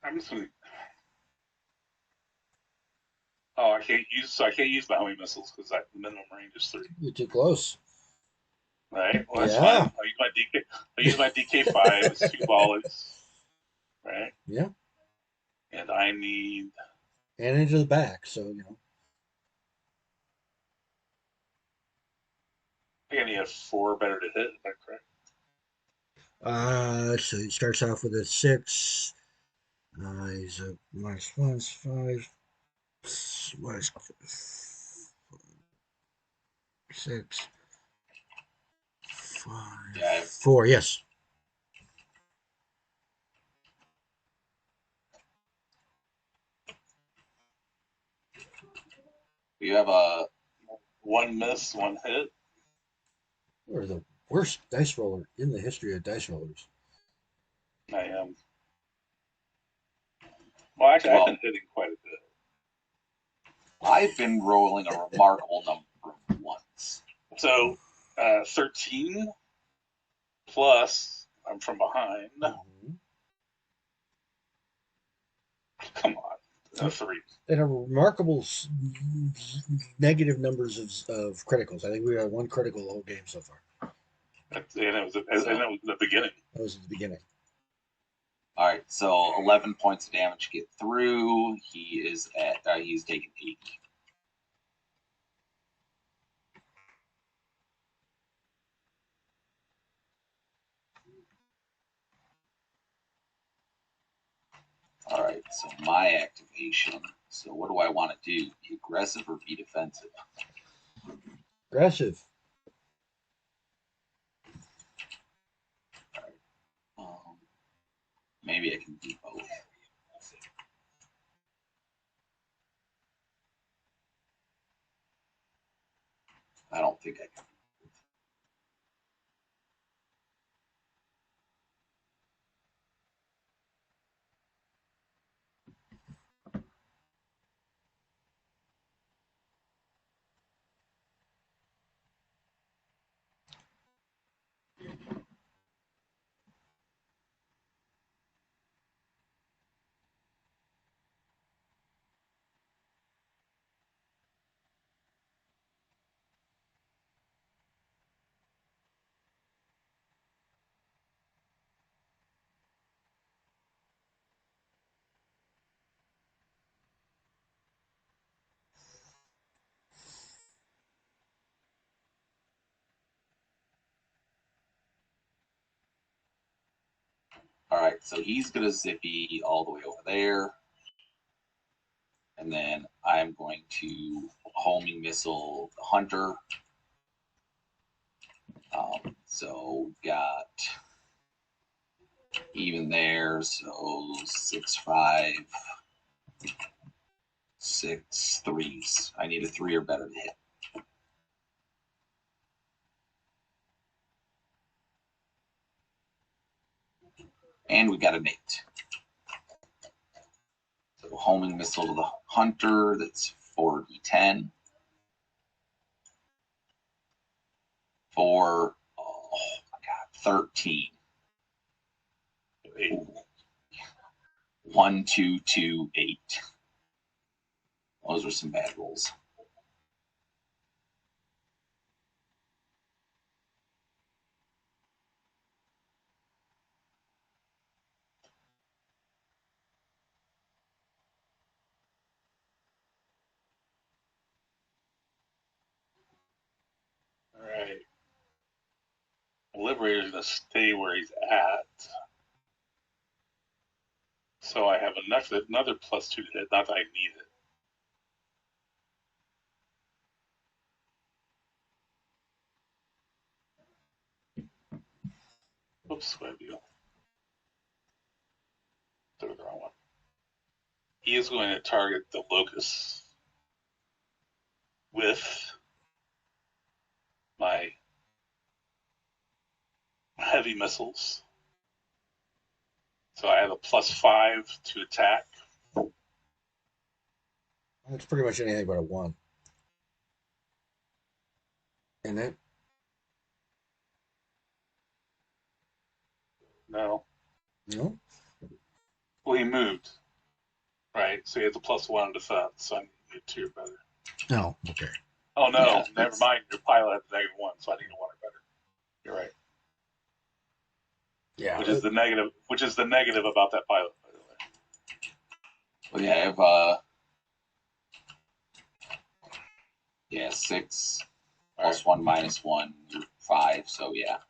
I'm just gonna. Oh, I can't use my homing missiles because the minimum range is 3. You're too close. Right. Well, that's Yeah. fine. I'll use my DK5. It's 2 volleys. Right. Yeah. And I need. And into the back, so I think I need a 4 better to hit. Is that correct? So he starts off with a 6. He's a -1, -5, -6, 5, Yeah. 4. Yes. You have a 1 miss, 1 hit. You're the worst dice roller in the history of dice rollers. I am. Well, actually, I've been hitting quite a bit. I've been rolling a remarkable number of ones. So, 13 plus, I'm from behind. Come on. 3. And a remarkable negative numbers of criticals. I think we got 1 critical the whole game so far. And it was the beginning. That was at the beginning. All right, so 11 points of damage get through. He's taking 80. All right, so my activation. So what do I want to do? Be aggressive or be defensive? Aggressive. Maybe I can do both. I don't think I can. All right, so he's going to zippy all the way over there. And then I'm going to homing missile the hunter. So got even there. So 6, 5, 6 threes. I need a 3 or better to hit. And we got a mate. So homing missile to the hunter. That's 4d10. 4, oh my god, 13. 1, 2, 2, 8. Those are some bad rolls. All right. The Liberator's going to stay where he's at. So I have another +2 to hit. Not that I need it. Oops, what did I do? Threw the wrong one. He is going to target the locust with my heavy missiles. So I have a +5 to attack. That's pretty much anything but a 1. Isn't it? No. No? Well, he moved. Right, so he has a +1 defense, so I need 2 or better. No. Okay. Oh, no, Yeah, never mind. Your pilot has a -1, so I need a 1 or better. You're right. Yeah. Which is the negative about that pilot, by the way. Well, yeah, I have 6 plus 1 minus 1, 5. So yeah.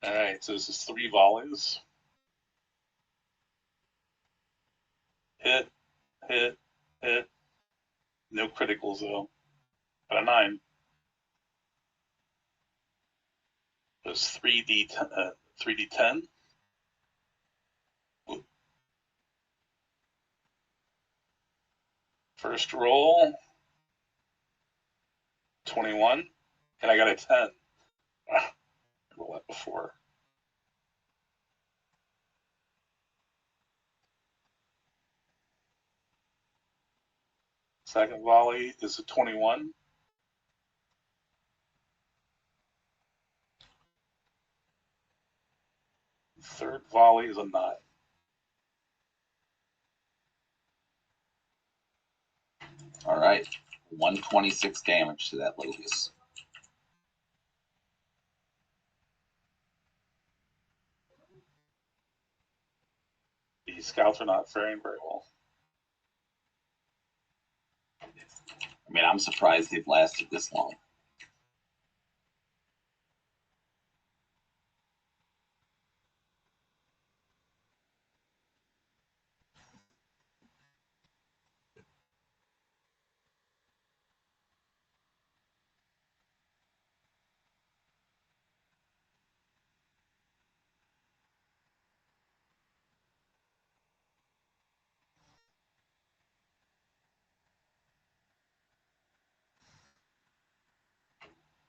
All right, so this is 3 volleys. Hit, hit, hit. No criticals though. But a 9. There's 3d10. First roll, 21, and I got a 10. I rolled that before. Second volley is a 21. Third volley is a 9. All right. 126 damage to that locust. The scouts are not faring very well. I mean, I'm surprised they've lasted this long.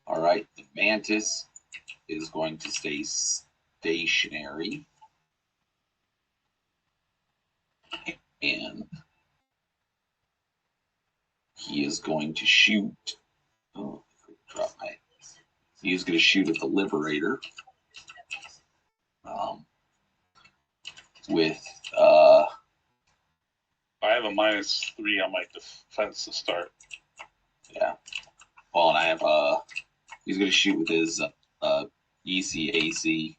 All right. The mantis is going to stay stationary. And he is going to shoot. Oh, drop my. He is going to shoot at the Liberator. With I have a -3 on my defense to start. yeah. Well, and I have he's going to shoot with his ECAC.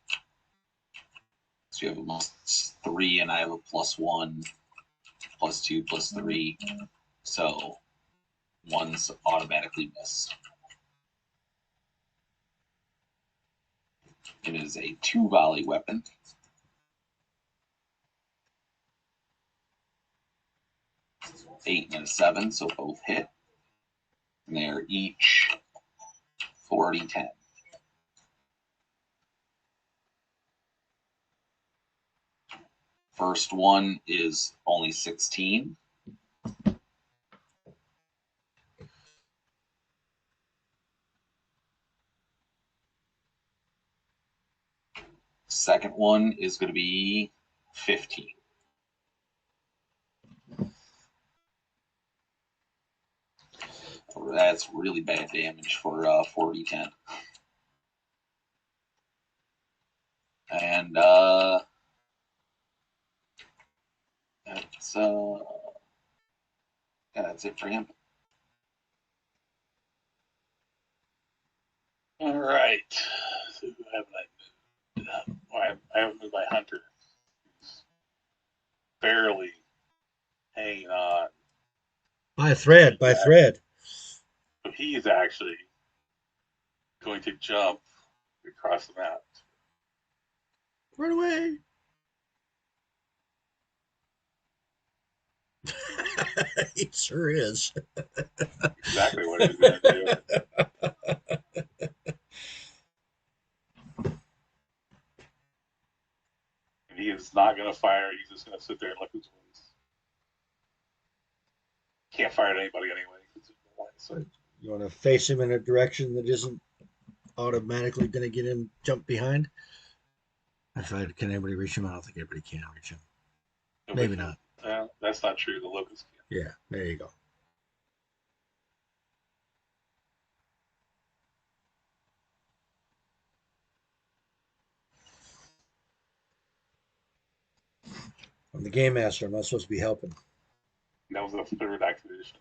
So you have a +3, and I have a +1, +2, +3. So one's automatically missed. It is a 2 volley weapon. 8 and a 7, so both hit. And they're each 40-10. First one is only 16. Second one is going to be 15. That's really bad damage for 40-10. And that's it for him. All right. So who haven't I moved? Well, I haven't moved my hunter. He's barely hanging on. By a thread, by thread. So he is actually going to jump across the map. Run away. He sure is. Exactly what he's going to do. And he is not going to fire. He's just going to sit there and look his wins. Can't fire at anybody anyway. So You want to face him in a direction that isn't automatically going to get him jump behind? Can anybody reach him? I don't think anybody can reach him. Maybe not. That's not true. The locust can. Yeah, there you go. I'm the game master. I'm not supposed to be helping. That was the third activation.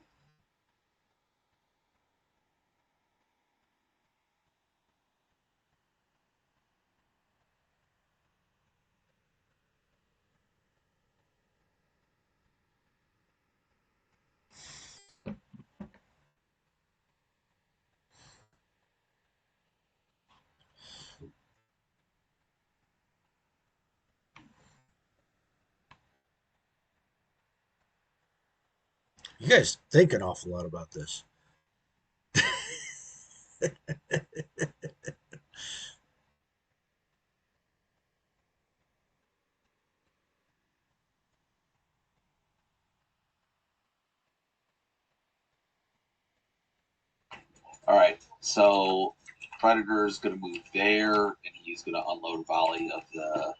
You guys think an awful lot about this. All right, so Predator is going to move there, and he's going to unload a volley of the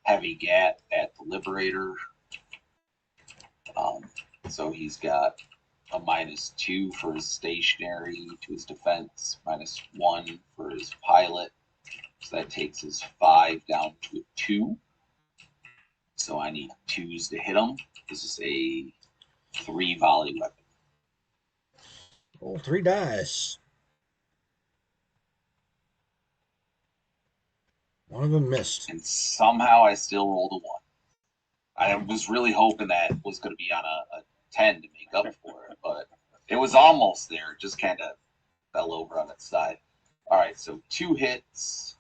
heavy gat at the Liberator. So he's got a -2 for his stationary to his defense, -1 for his pilot. So that takes his 5 down to a 2. So I need 2s to hit him. This is a 3 volley weapon. Roll 3 dice. One of them missed. And somehow I still rolled a 1. I was really hoping that was going to be on a 10 to make up for it, but it was almost there. It just kind of fell over on its side. All right, so 2 hits.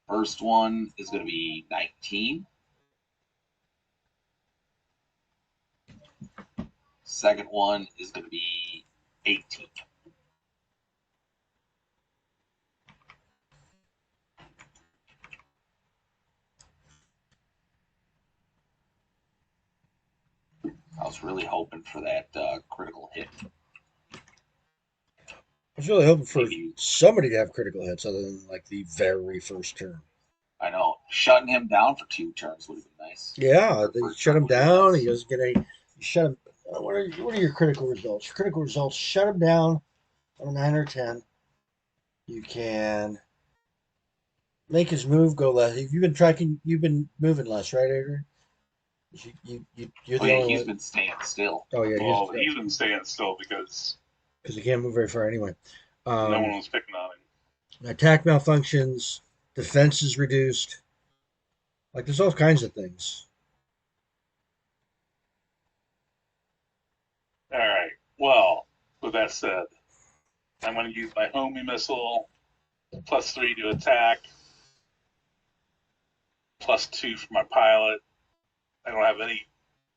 First one is going to be 19. Second one is going to be 18. I was really hoping for that critical hit. I was really hoping for Maybe. somebody to have critical hits other than like the very first turn. I know. Shutting him down for 2 turns would have been nice. Yeah, they First shut turn him would have been down. nice. He doesn't get any. You shut him. What are your critical results? Your critical results: shut him down on a 9 or 10. You can make his move go less. You've been tracking. You've been moving less, right, Adrian? You're Oh, the yeah, only he's one. been staying still. Oh yeah, Well, he's been staying still because he can't move very far anyway. no one was picking on him. Attack malfunctions, defense is reduced. Like there's all kinds of things. All right. Well, with that said, I'm going to use my homing missile, +3 to attack, +2 for my pilot. I don't have any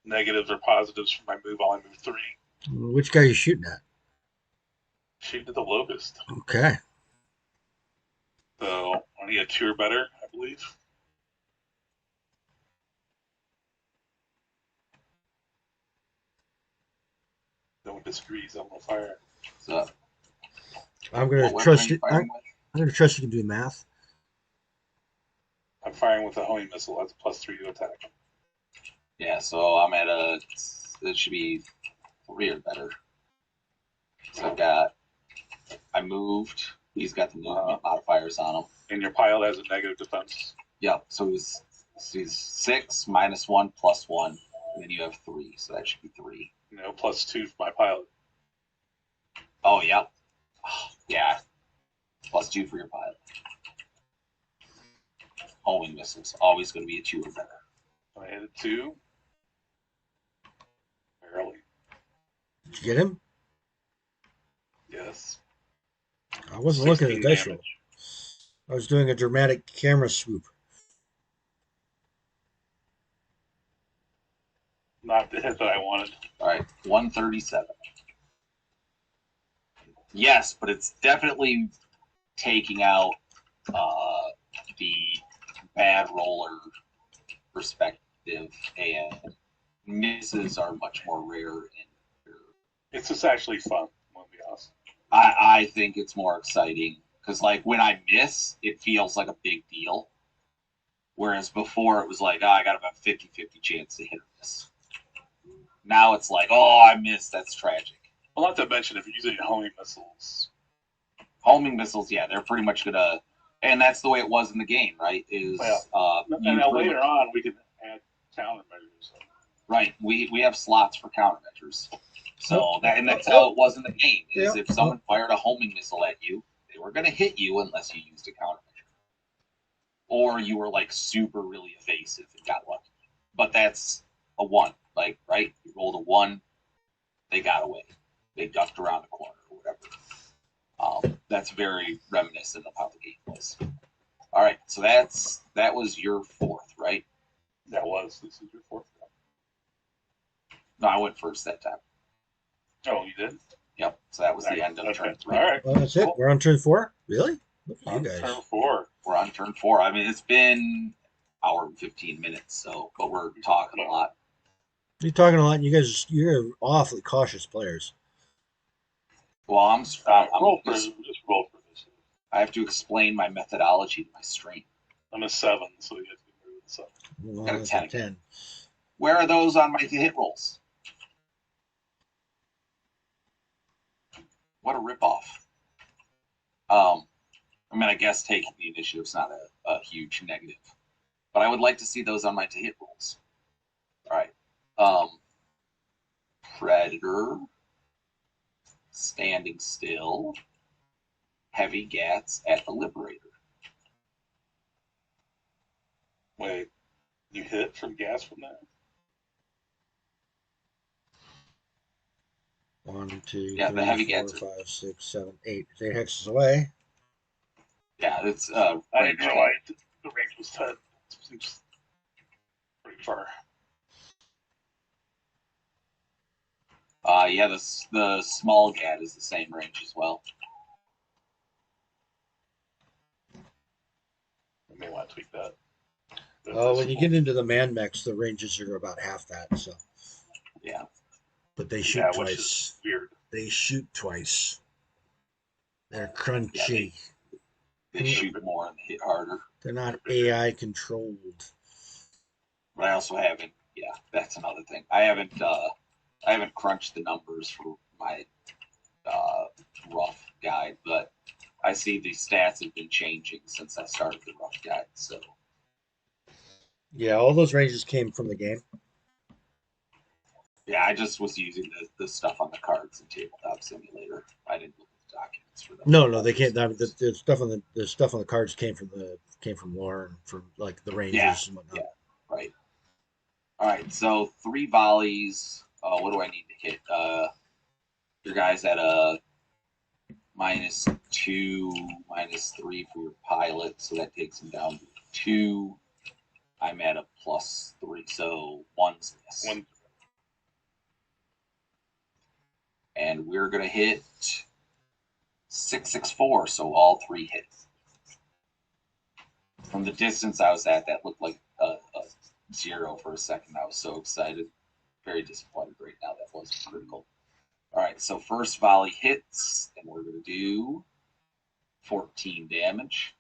negatives or positives for my move while I move 3. Which guy are you shooting at? Shooting at the locust. Okay. So I need a 2 or better, I believe. No one disagrees. I'm gonna fire. So, I'm what gonna weapon are trust you you. firing with? I'm gonna trust you can do math. I'm firing with a homing missile. That's a +3 to attack. Yeah, so I'm at a. It should be 3 or better. So I moved. He's got the movement modifiers on him. And your pilot has a negative defense. Yep. So he's 6 -1 +1, and then you have 3. So that should be 3. +2 for my pilot. Oh, yep. Yeah. +2 for your pilot. Homing missiles always going to be a 2 or better. I hit a 2. Barely. Did you get him? Yes. I wasn't looking at the dice roll. damage. I was doing a dramatic camera swoop. Not the hit that I wanted. All right, 137. Yes, but it's definitely taking out the bad roller perspective, and misses are much more rare. It's just actually fun. I'm gonna be honest. I think it's more exciting because, like, when I miss, it feels like a big deal. Whereas before, it was like, oh, I got about 50-50 chance to hit or miss. Now it's like, oh, I missed. That's tragic. Well, not to mention, if you're using homing missiles. Homing missiles, yeah, they're pretty much gonna, and that's the way it was in the game, right? Is and now later on we can add countermeasures. Right, we have slots for countermeasures. So that's how it was in the game. Is if someone fired a homing missile at you, they were gonna hit you unless you used a countermeasure, or you were like super really evasive and got lucky. But that's a 1, like, right? You rolled a 1, they got away, they ducked around a corner or whatever. That's very reminiscent of how the game was. All right, so that was your 4th, right? That was. This is your 4th. No, I went first that time. Oh, you did? Yep. So that was the end of turn 3. All right. Well, that's it. We're on turn 4. Really? Look at you guys. Turn 4. We're on turn 4. I mean, it's been hour and 15 minutes, so but we're talking a lot. You're talking a lot, and you're awfully cautious players. Well, I'm just roll for this. I have to explain my methodology to my stream. I'm a 7, so you have to move the 7. Well, Got a that's 10. Where are those on my hit rolls? What a ripoff. I mean, I guess taking the initiative is not a huge negative, but I would like to see those on my to hit rolls. All right. Predator, standing still, heavy gats at the Liberator. Wait, you hit from gas from that? 1, 2, Yeah, 3, the heavy 4, gats 5, 6, 7, 8. 8 hexes away. Yeah, it's I didn't realize the range was 10. It's pretty far. Yeah, the small gat is the same range as well. I may want to tweak that. Oh, when you get into the man mechs, the ranges are about half that. So yeah, but they shoot twice. Which is weird. They shoot twice. They're crunchy. They shoot more and hit harder. They're not AI controlled. But I also haven't. Yeah, that's another thing. I haven't crunched the numbers for my rough guide, but I see the stats have been changing since I started the rough guide. So yeah, all those ranges came from the game. yeah, I just was using the stuff on the cards in Tabletop Simulator. I didn't look at the documents for them. No, they can't. The stuff on the cards came from lore and from like the ranges and whatnot. Yeah, right. All right, so 3 volleys. What do I need to hit? Your guy's at a -2, -3 for your pilot, so that takes him down to 2. I'm at a +3, so 1's miss. And we're going to hit 664, so all 3 hits. From the distance I was at, that looked like a 0 for a second. I was so excited. Very disappointed right now. That was critical. All right, so first volley hits, and we're going to do 14 damage.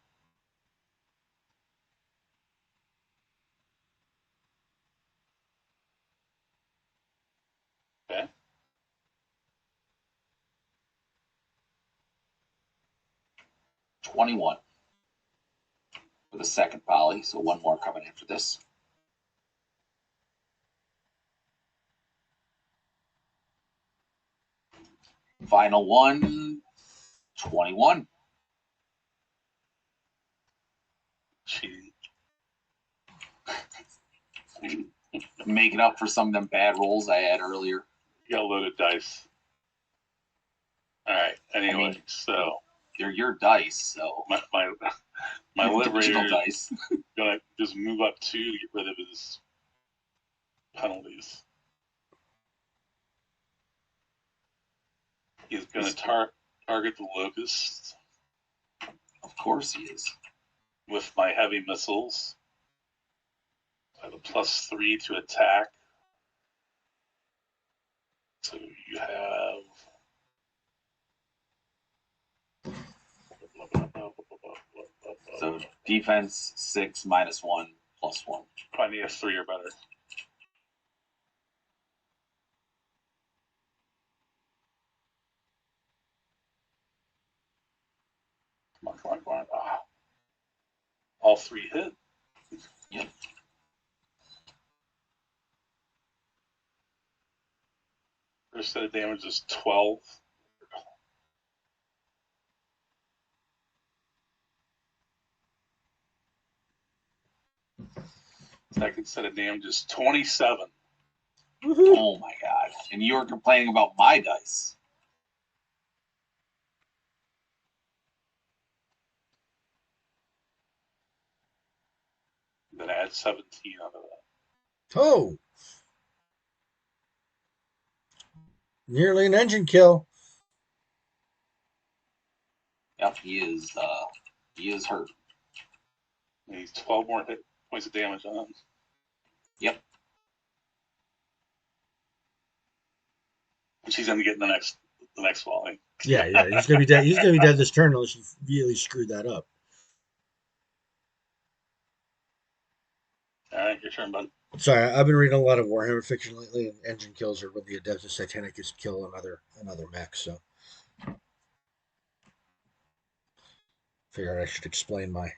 Okay. $21 for the second volley, so 1 more coming after this. Final one, 21. Gee. Making up for some of them bad rolls I had earlier. You got a loaded dice. All right. Anyway, so they're your dice, so my digital liberator dice. gonna just move up 2 to get rid of his penalties. He's gonna target the locust. Of course he is. With my heavy missiles. I have a +3 to attack. So you have so defense 6 -1 +1. probably need a 3 or better. Come on. Ah. All 3 hit. Yep. First set of damage is 12. Second set of damage is 27. Oh my god. And you were complaining about my dice. Then add 17 onto that. Oh, nearly an engine kill. Yep, he is hurt. And he's 12 more hit points of damage on him. Yep. Which he's gonna get in the next volley. Yeah, he's gonna be dead. He's gonna be dead this turn unless you really screwed that up. All right, your turn, bud. Sorry, I've been reading a lot of Warhammer fiction lately, and engine kills are when the Adeptus Titanicus kill another mech. So, figured I should explain my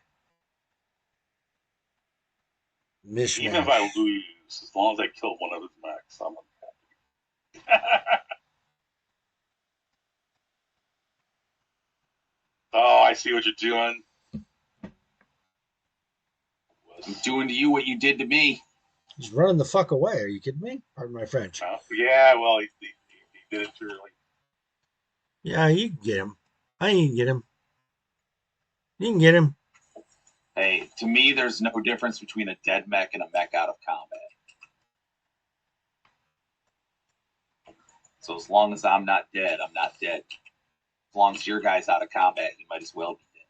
mishmash. Even if I lose, as long as I kill one of his mechs, I'm happy. Oh, I see what you're doing. I'm doing to you what you did to me. He's running the fuck away. Are you kidding me? Pardon my French. Yeah, well, he did it too early. Yeah, you can get him. I can get him. You can get him. Hey, to me, there's no difference between a dead mech and a mech out of combat. So as long as I'm not dead, I'm not dead. As long as your guy's out of combat, you might as well be dead.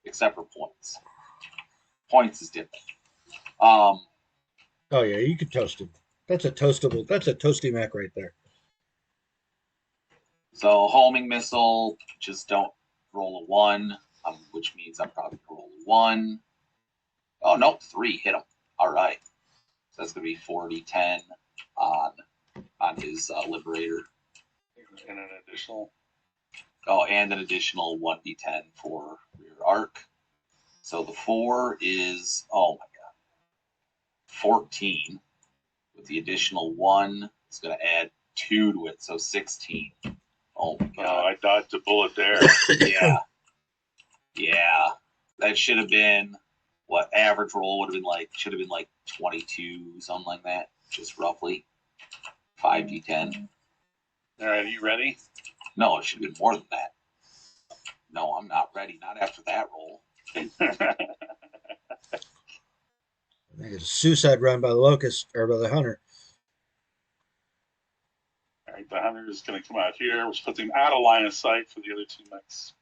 Except for points. Points is different. Oh yeah, you could toast him. That's a toastable. That's a toasty mech right there. So homing missile, just don't roll a 1, which means I'm probably gonna roll a 1. Oh no, 3 hit him. All right. So that's gonna be 40-10 on his liberator. And an additional. Oh, and an additional 1d10 for rear arc. So the 4 is, oh my god, 14. With the additional 1, it's going to add 2 to it, so 16. Oh my god. Oh, I dodged a bullet there. Yeah. That should have been, what average roll would have been like, should have been like 22, something like that, just roughly. 5d10. All right, are you ready? No, it should have been more than that. No, I'm not ready. Not after that roll. I think it's a suicide run by the locust or by the hunter. All right, The hunter is going to come out here, which puts him out of line of sight for the other two mechs.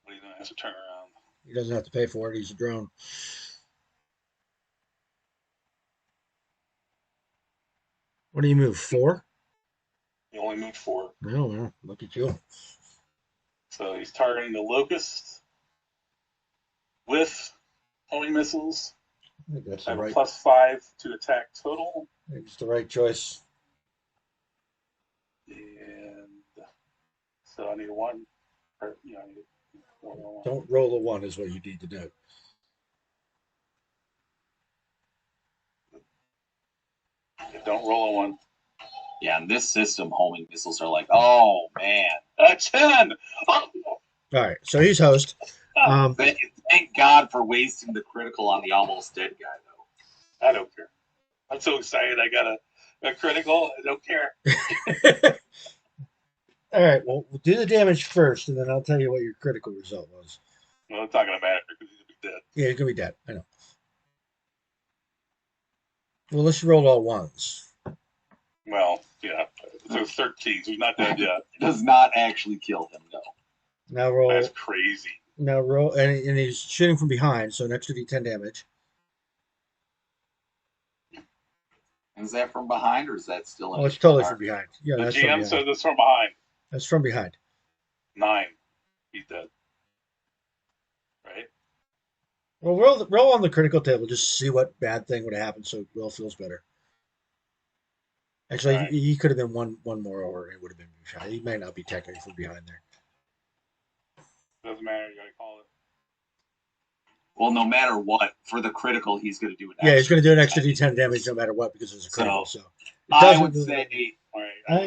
But he then has to turn around. He doesn't have to pay for it. He's a drone. What do you move? 4? He only moved 4. No, well, look at you. So he's targeting the locust with homing missiles. I think that's I the have a right. +5 to attack total. I think it's the right choice. And so I need a 1. Or, I need more than a 1. Don't roll a 1 is what you need to do. Don't roll a 1. Yeah, in this system, homing missiles are like, oh man, a 10. Oh, All right, so he's host. thank God for wasting the critical on the almost dead guy, though. I don't care. I'm so excited I got a critical. I don't care. All right, well, we'll do the damage first, and then I'll tell you what your critical result was. Well, it's not going to matter because he's going to be dead. Yeah, he's going to be dead. I know. Well, let's roll all 1s. Well, yeah. So 13. So he's not dead yet. It does not actually kill him, no. Now roll. That's crazy. Now roll, and he's shooting from behind, so an extra d10 damage. Is that from behind, or is that still in Oh, it's totally from behind. Yeah, The that's from GM behind. says it's from behind. That's from behind. 9. He's dead. Right? Well, roll on the critical table just to see what bad thing would have happened, so Will feels better. Actually, Right. he could have been one more over. It would have been behind. He might not be technically from behind there. Doesn't matter. You got to call it. Well, no matter what, for the critical, he's going to do an Yeah, he's going to do an extra d10. d10 damage no matter what because it's a critical. So, I would say All right. I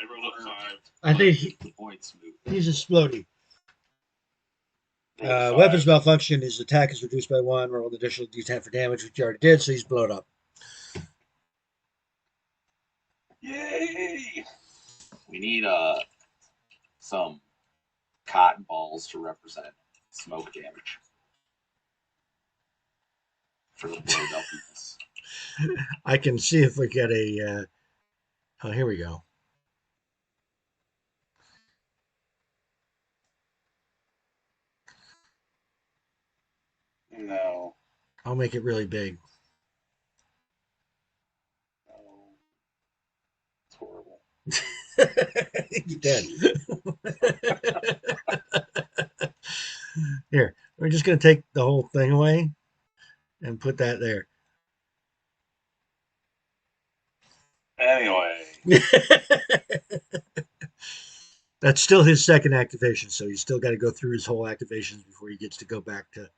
rolled a 5. I think the points move. he's exploding. Rolled a 5. Weapons malfunction. His attack is reduced by 1. Roll an additional d10 for damage, which you already did, so he's blown up. Yay! We need some cotton balls to represent smoke damage for the blowed upness. I can see if we get a. Oh, here we go. No. I'll make it really big. No. It's horrible. He's dead. Here, we're just going to take the whole thing away and put that there. Anyway. That's still his second activation, so he's still got to go through his whole activations before he gets to go back to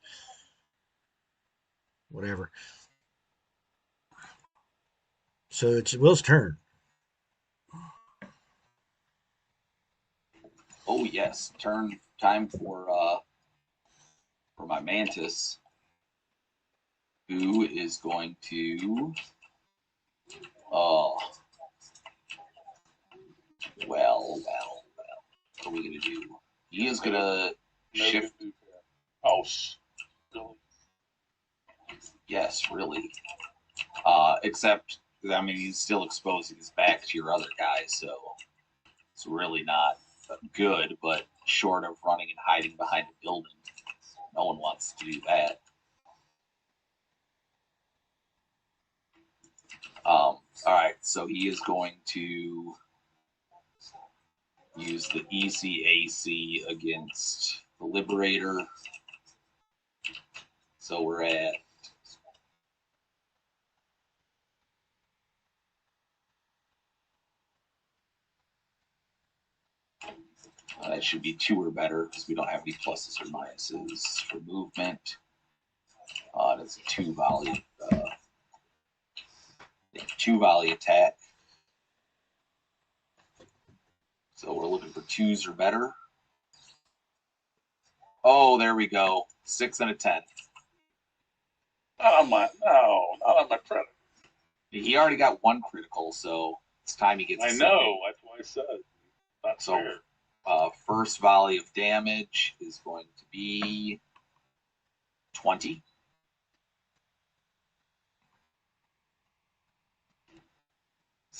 whatever. So it's Will's turn. Oh yes, time for my mantis, who is going to well, what are we gonna do? He is gonna shift. Oh, really? Yes, really. Except, I mean, he's still exposing his back to your other guy, so it's really not good. But short of running and hiding behind a building, no one wants to do that. All right, so he is going to use the ECAC against the Liberator. So we're at that should be 2 or better because we don't have any pluses or minuses for movement. That's a 2 volley. 2 volley attack. So we're looking for 2s or better. Oh, there we go. 6 and a 10. Not on my predator. He already got 1 critical, so it's time he gets. I know. That's why I said. That's so. First volley of damage is going to be 20.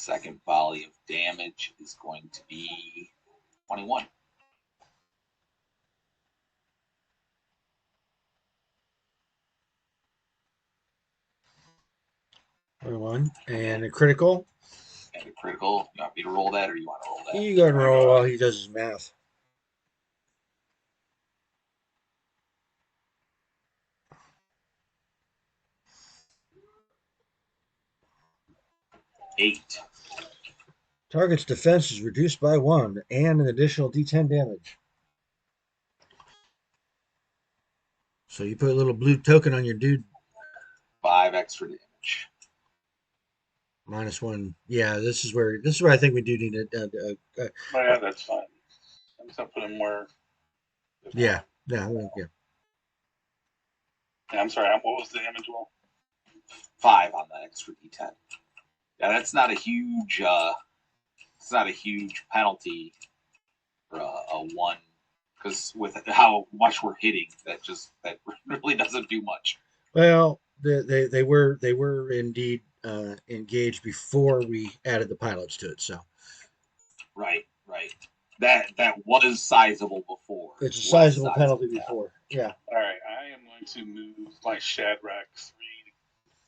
Second volley of damage is going to be 21. One and a critical. And a critical. You want me to roll that, or you want to roll that? You go and roll while he does his math. Eight. Target's defense is reduced by 1 and an additional D10 damage. So you put a little blue token on your dude. 5 extra damage. -1. Yeah, this is where I think we do need a yeah, that's fine. I'm just gonna put him where. yeah. I'm sorry. What was the damage roll? 5 on the extra D10. Yeah, that's not a huge. It's not a huge penalty for a 1, because with how much we're hitting, that really doesn't do much. Well, they were indeed engaged before we added the pilots to it. So right. That was sizable before. It's a sizable penalty before. Yeah. All right, I am going to move my Shadrach 3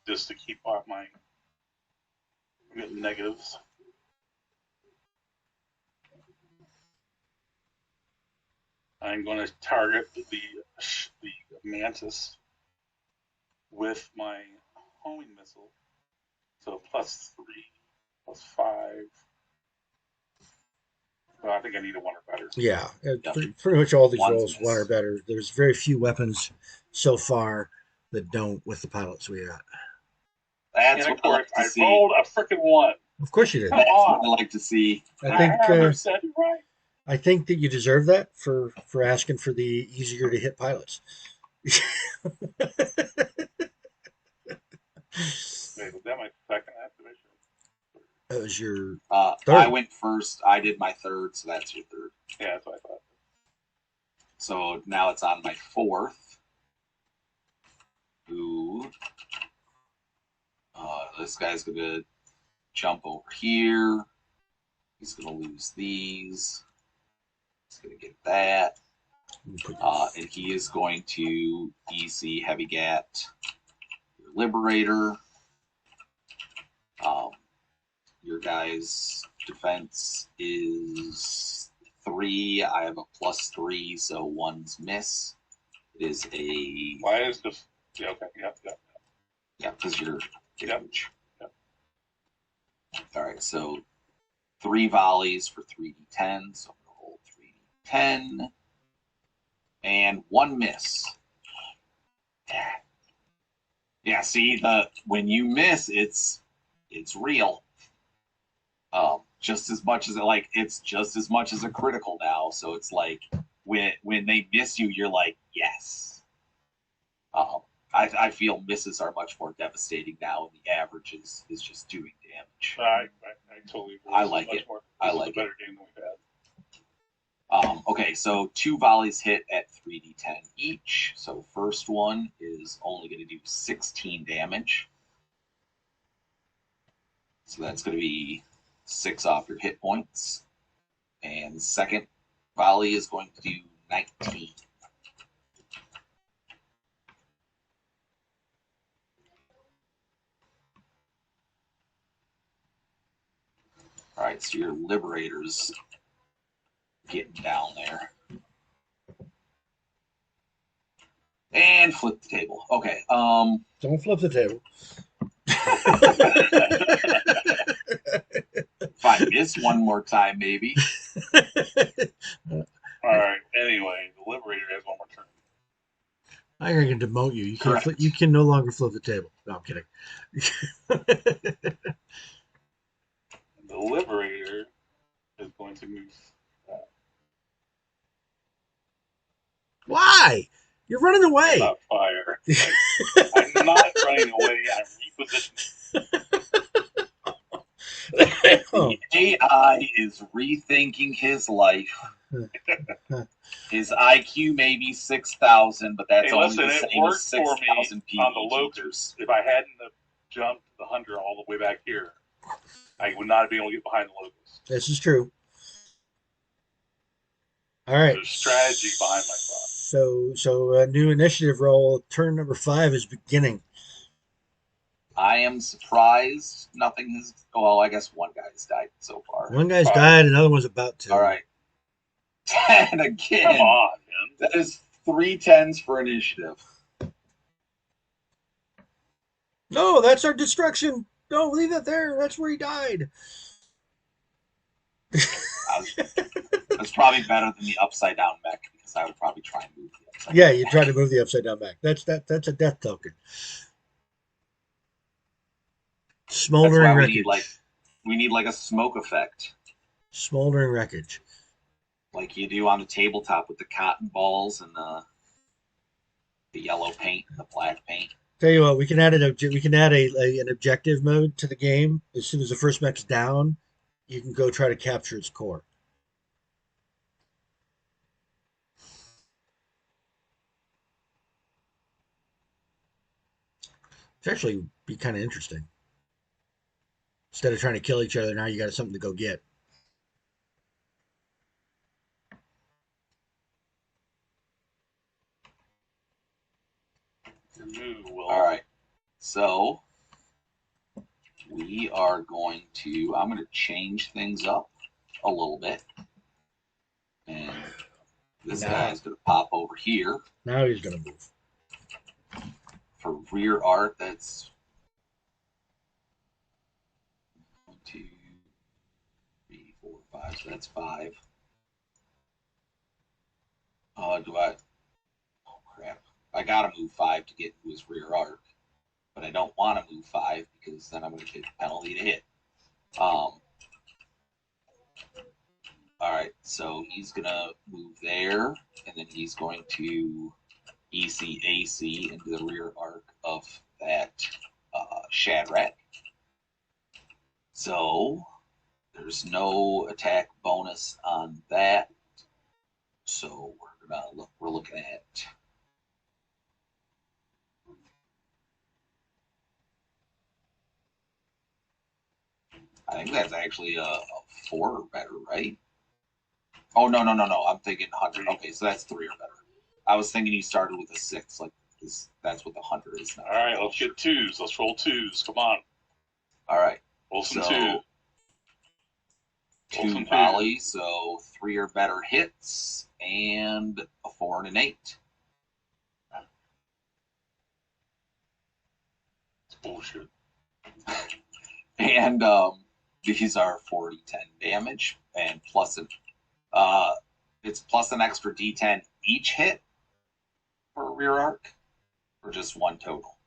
just to keep off my negatives. I'm going to target the mantis with my homing missile. So +3, +5. Well, I think I need a 1 or better. Yeah. Pretty much all these rolls, One's 1 or better. There's very few weapons so far that don't with the pilots we got. That's and of what course, I like to see. rolled a freaking 1. Of course you did. That's what I like to see. I think said it right. I think that you deserve that for asking for the easier to hit pilots. Wait, was that my second activation? That was your third. I went first. I did my third, so that's your third. Yeah, that's what I thought. So now it's on my fourth. Ooh. This guy's going to jump over here. He's going to lose these. He's going to get that. And he is going to EC Heavy Gat your Liberator. Your guy's defense is 3. I have a +3, so 1's miss. It is a. Why is this? Yeah, okay, yeah. Yeah, because you're damage. Yep. All right, so 3 volleys for 3d10. So I'm going to roll 3d10. And 1 miss. Yeah, see, when you miss, it's real. Just as much as it's just as much as a critical now. So it's like when they miss you, you're like, yes. I feel misses are much more devastating now, and the average is just doing damage. I totally agree. I like it. I like it. Better game than we've had. Okay, so 2 volleys hit at 3d10 each. So first one is only going to do 16 damage. So that's going to be 6 off your hit points. And the second volley is going to do 19. All right, so your Liberator's getting down there. And flip the table. Okay. Don't flip the table. If I miss one more time, maybe. All right. Anyway, the Liberator has 1 more turn. I can demote you. You can't. You can no longer flip the table. No, I'm kidding. The Liberator is going to move. Why? You're running away. Not fire. I'm not running away. I'm repositioning. The AI is rethinking his life. His IQ may be 6,000, but that's only the same as 6,000 people. On the Locust, if I hadn't jumped the 100 all the way back here, I would not be able to get behind the logos. This is true. All right. There's strategy behind my thought. So a new initiative roll. Turn number 5 is beginning. I am surprised nothing has. Well, I guess one guy has died so far. One guy's died, another one's about to. All right. 10 again. Come on, man. That is 3 10s for initiative. No, that's our destruction. No, leave that there. That's where he died. That's probably better than the upside down mech because I would probably try and move the upside Yeah, down you mech. try to move the upside down back. That's a death token. Smoldering That's why wreckage. we need like a smoke effect. Smoldering wreckage. Like you do on the tabletop with the cotton balls and the yellow paint and the black paint. Tell you what, we can add an objective mode to the game. As soon as the first mech's down, you can go try to capture its core. It's actually be kind of interesting. Instead of trying to kill each other, now you got something to go get. All right. So we are going to. I'm going to change things up a little bit, and this guy's going to pop over here. Now he's going to move. For rear art, that's 1, 2, 3, 4, 5. So that's 5. Do I? Oh crap! I gotta move 5 to get into his rear arc, but I don't want to move 5 because then I'm going to take a penalty to hit. All right, so he's gonna move there, and then he's going to ECAC into the rear arc of that Shadrach. So there's no attack bonus on that. So we're looking at I think that's actually a 4 or better, right? Oh no. I'm thinking 100. Okay, so that's 3 or better. I was thinking you started with a 6, like this. That's what the 100 is now. All right, let's get 2s. Let's roll 2s. Come on. All right. Roll some 2s. 2 volley, so 3 or better hits, and a 4 and an 8. It's bullshit. And these are 40-10 damage, and it's plus an extra D10 each hit for a rear arc, or just 1 total.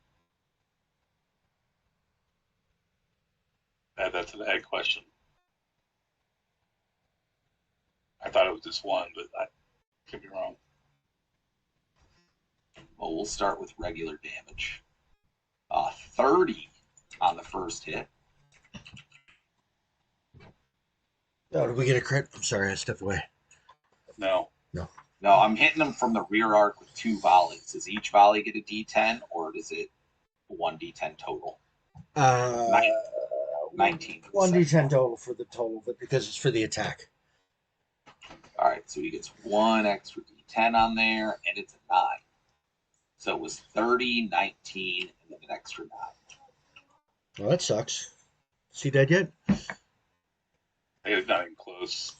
That's an egg question. I thought it was just 1, but I could be wrong. Well, we'll start with regular damage. 30 on the first hit. Oh, did we get a crit? I'm sorry, I stepped away. No. No, I'm hitting them from the rear arc with 2 volleys. Does each volley get a D10, or does it 1D10 total? 19. 1d10 total for the total, but because it's for the attack. All right, so he gets 1 extra D10 on there, and it's a 9. So it was 30, 19, and then an extra 9. Well, that sucks. Is he dead yet? It's not even close.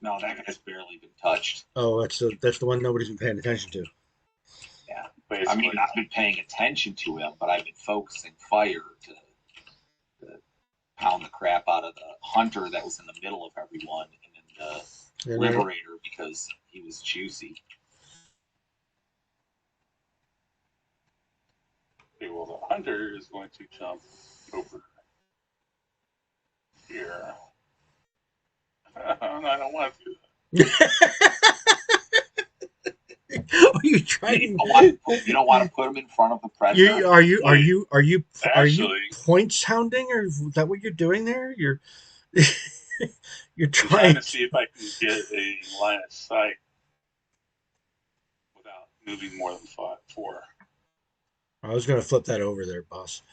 No, that guy's barely been touched. Oh, that's the one nobody's been paying attention to. Yeah. Basically. I mean, I've been paying attention to him, but I've been focusing fire to pound the crap out of the hunter that was in the middle of everyone, and then the liberator because he was juicy. Okay, well, the hunter is going to jump over here. I don't want to do that. Are you trying? You don't want to put him in front of the predator. Are you Actually, point sounding, or is that what you're doing there? You're I'm trying to see if I can get a line of sight without moving more than 4. I was going to flip that over there, boss.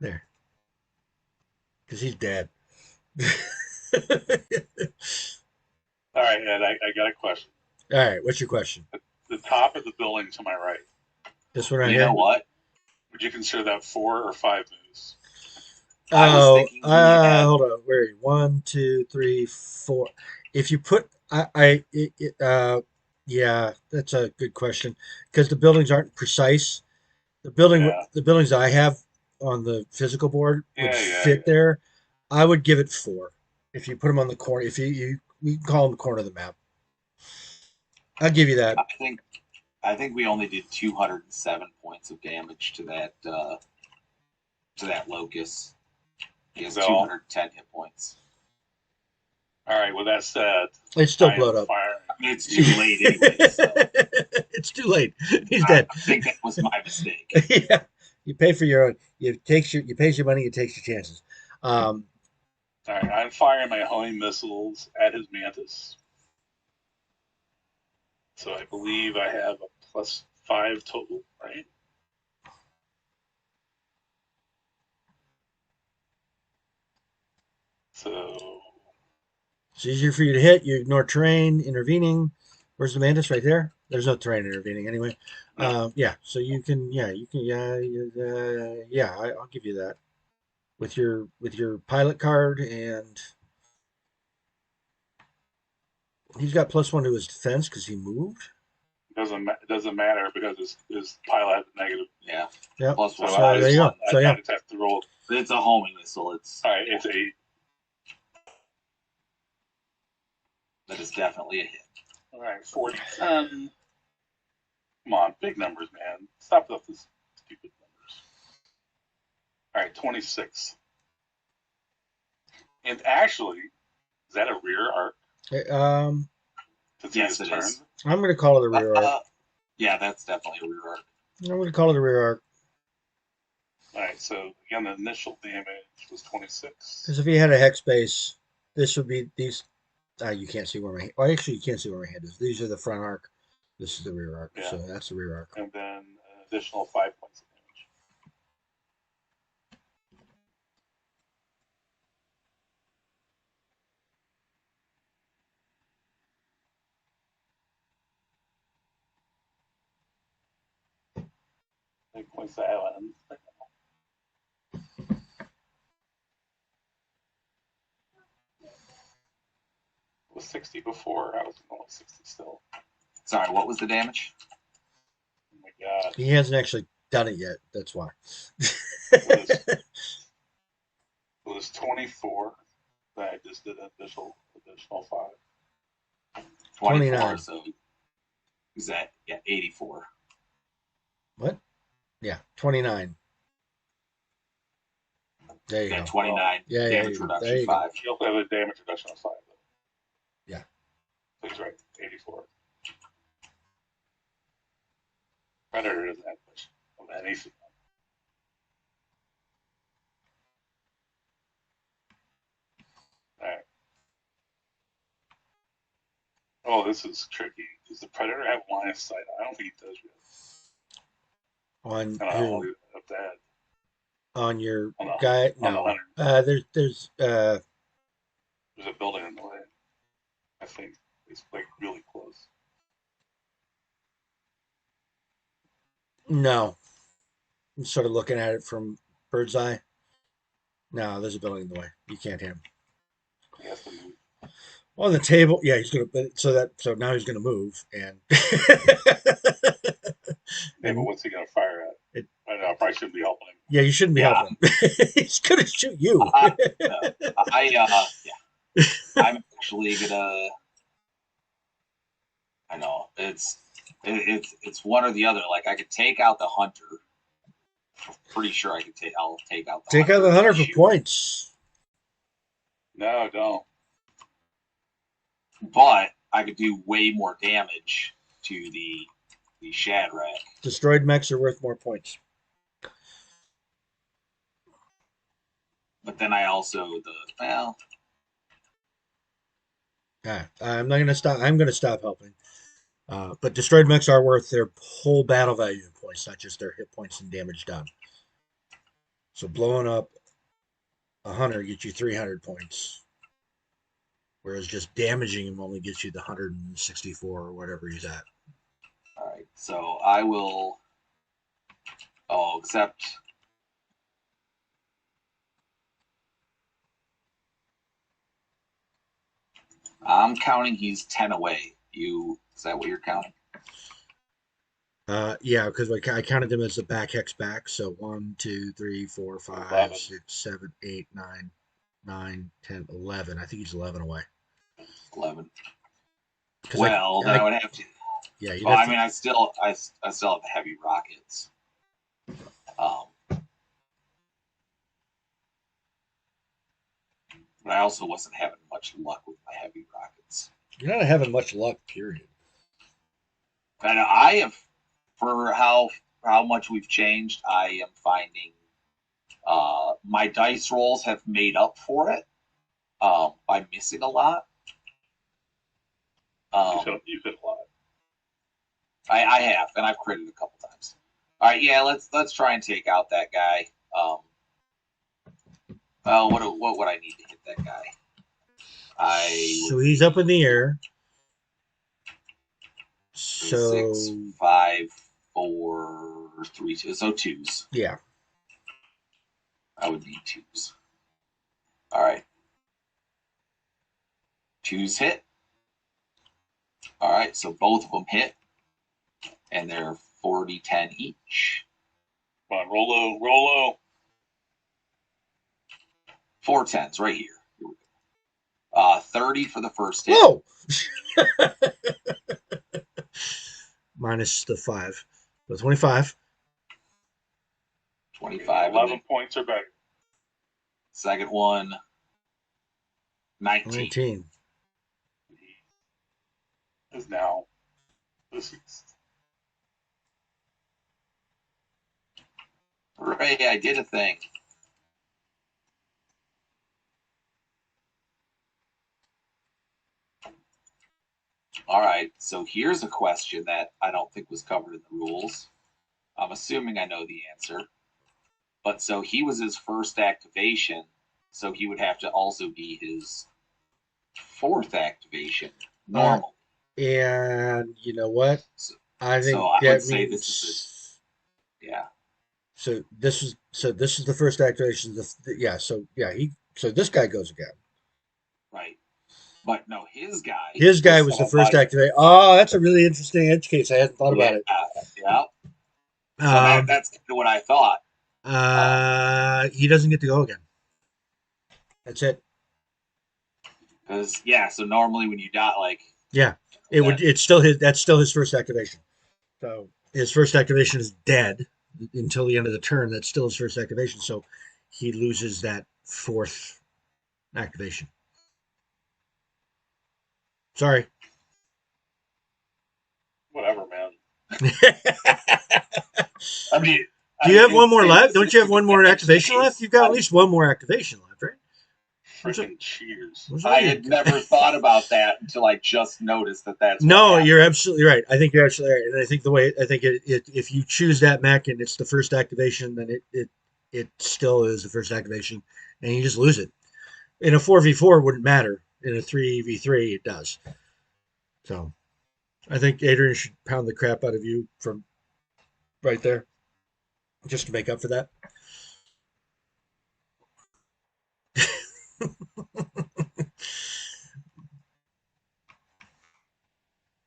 There. because he's dead. All right, Ed, I got a question. All right, what's your question? The top of the building to my right, This one right You here. know what? would you consider that 4 or 5 moves? I was Oh, thinking he had. hold on. Where are you? 1, 2, 3, 4. If you put, yeah, that's a good question because the buildings aren't precise. Yeah, The buildings that I have on the physical board would yeah. fit there. I would give it 4 if you put them on the corner. If you can call them the corner of the map. I'll give you that. I think we only did 207 points of damage to that locus. He has So, 210 hit points. all right. With that said, It's still I blowed am up. firing. I mean, it's too late anyway, so It's too late. He's I dead. think that was my mistake. Yeah, you pay for your own. You pay your money. You take your chances. Um, All right, I'm firing my homing missiles at his mantis. So I believe I have a +5 total, right? So it's easier for you to hit. You ignore terrain intervening. Where's the mantis? Right there. There's no terrain intervening anyway. no. Yeah. So you can. Yeah. You can. Yeah. I'll give you that with your pilot card, and he's got +1 to his defense because he moved. Doesn't matter because his pilot has a negative. Yeah. Yep. Plus So one. So there you go. So I yeah. just have to roll. It's a homing missile. All right, it's 8. That is definitely a hit. All right, 40, 10. Come on, big numbers, man. Stop with this stupid numbers. All right, 26. And actually, is that a rear arc? Um, Yes, it is. I'm going to call it a rear arc. Yeah, that's definitely a rear arc. I'm going to call it a rear arc All right, so again, the initial damage was 26. because if he had a hex base, this would be these. You can't see where my. Well, actually, you can't see where my head is. These are the front arc. This is the rear arc. Yeah. So that's the rear arc. And then an additional 5 points of damage. Big points to island. It was 60 before. I was only 60 still. Sorry, what was the damage? Oh my god. He hasn't actually done it yet. That's why. It was 24. That I just did an additional 5. 24. 29. So is that 84? What? Yeah, 29. There you Yeah, go. 29 Yeah, damage there reduction you go. 5. You also have a damage reduction of 5, though. Yeah. So he's right. 84. Predator doesn't have much of anything. Alright. Oh, this is tricky. Does the Predator have line of sight? I don't think he does yet. On I don't know. who? Up to head. On your On the- guy? on the No. hunter. There's There's a building in the way. I think it's like really close. no. I'm sort of looking at it from bird's eye. No, there's a building in the way. You can't hit him. He has to move. On the table, yeah, he's gonna. So now he's gonna move, and Yeah, but what's he going to fire at? I don't know. I probably shouldn't be helping him. yeah, you shouldn't be Yeah. helping him. He's gonna shoot you. I'm actually gonna. I know it's one or the other. Like I could take out the hunter. Pretty sure I could take. I'll take out the Take out the hunter for shoot. points. No, don't. But I could do way more damage to the Shadrach. Destroyed mechs are worth more points. But then I also I'm not gonna stop. I'm gonna stop helping. But destroyed mechs are worth their whole battle value in points, not just their hit points and damage done. So blowing up a hunter gets you 300 points, whereas just damaging him only gets you the 164 or whatever he's at. All right, so I will. Oh, except I'm counting he's 10 away. Is that what you're counting? Yeah, because I counted them as the back hex back. So 1, 2, 3, 4, 5, 11. 6, 7, 8, 9, 9, 10, 11. I think he's 11 away. 11. Because Well, then I would have to. Yeah, you'd Well, have I mean, I still have the heavy rockets. But I also wasn't having much luck with my heavy rockets. You're not having much luck, period. And I have, for how much we've changed, I am finding my dice rolls have made up for it by missing a lot. You've hit a lot. I have, and I've critted a couple times. All right, yeah, let's try and take out that guy. What would I need to hit that guy? So he's up in the air. So 6, 5, 4, 3, 2. So twos. Yeah. I would need twos. All right. Twos hit. All right, so both of them hit. And they're 40-10 each. Come on, roll low. 4 10s right here. Here we go. 30 for the first hit. Whoa! Minus the 5. So 25. 25. 11 points or better. Second one, 19. 19. Is now deceased. Ray, I did a thing. All right, so here's a question that I don't think was covered in the rules. I'm assuming I know the answer. But so he was his first activation, so he would have to also be his fourth activation normal. And you know what? So, I think so I that would say means. this is yeah. So this is the first activation. So this guy goes again. Right. But no, his guy. His guy was the first activate. Oh, that's a really interesting edge case. I hadn't thought about it. Yeah. So that's kind of what I thought. He doesn't get to go again. That's it. Because so normally when you die, It's still his. That's still his first activation. So his first activation is dead until the end of the turn. That's still his first activation. So he loses that fourth activation. Sorry. Whatever, man. I mean, do you have one more left? Don't you have one more activation left? You've got at least one more activation left, right? Freaking cheaters. I had never thought about that until I just noticed that's no, you're absolutely right. I think you're absolutely right. And I think if you choose that mech and it's the first activation, then it still is the first activation and you just lose it. In a 4v4 it wouldn't matter. In a 3v3 it does. So I think Adrian should pound the crap out of you from right there just to make up for that.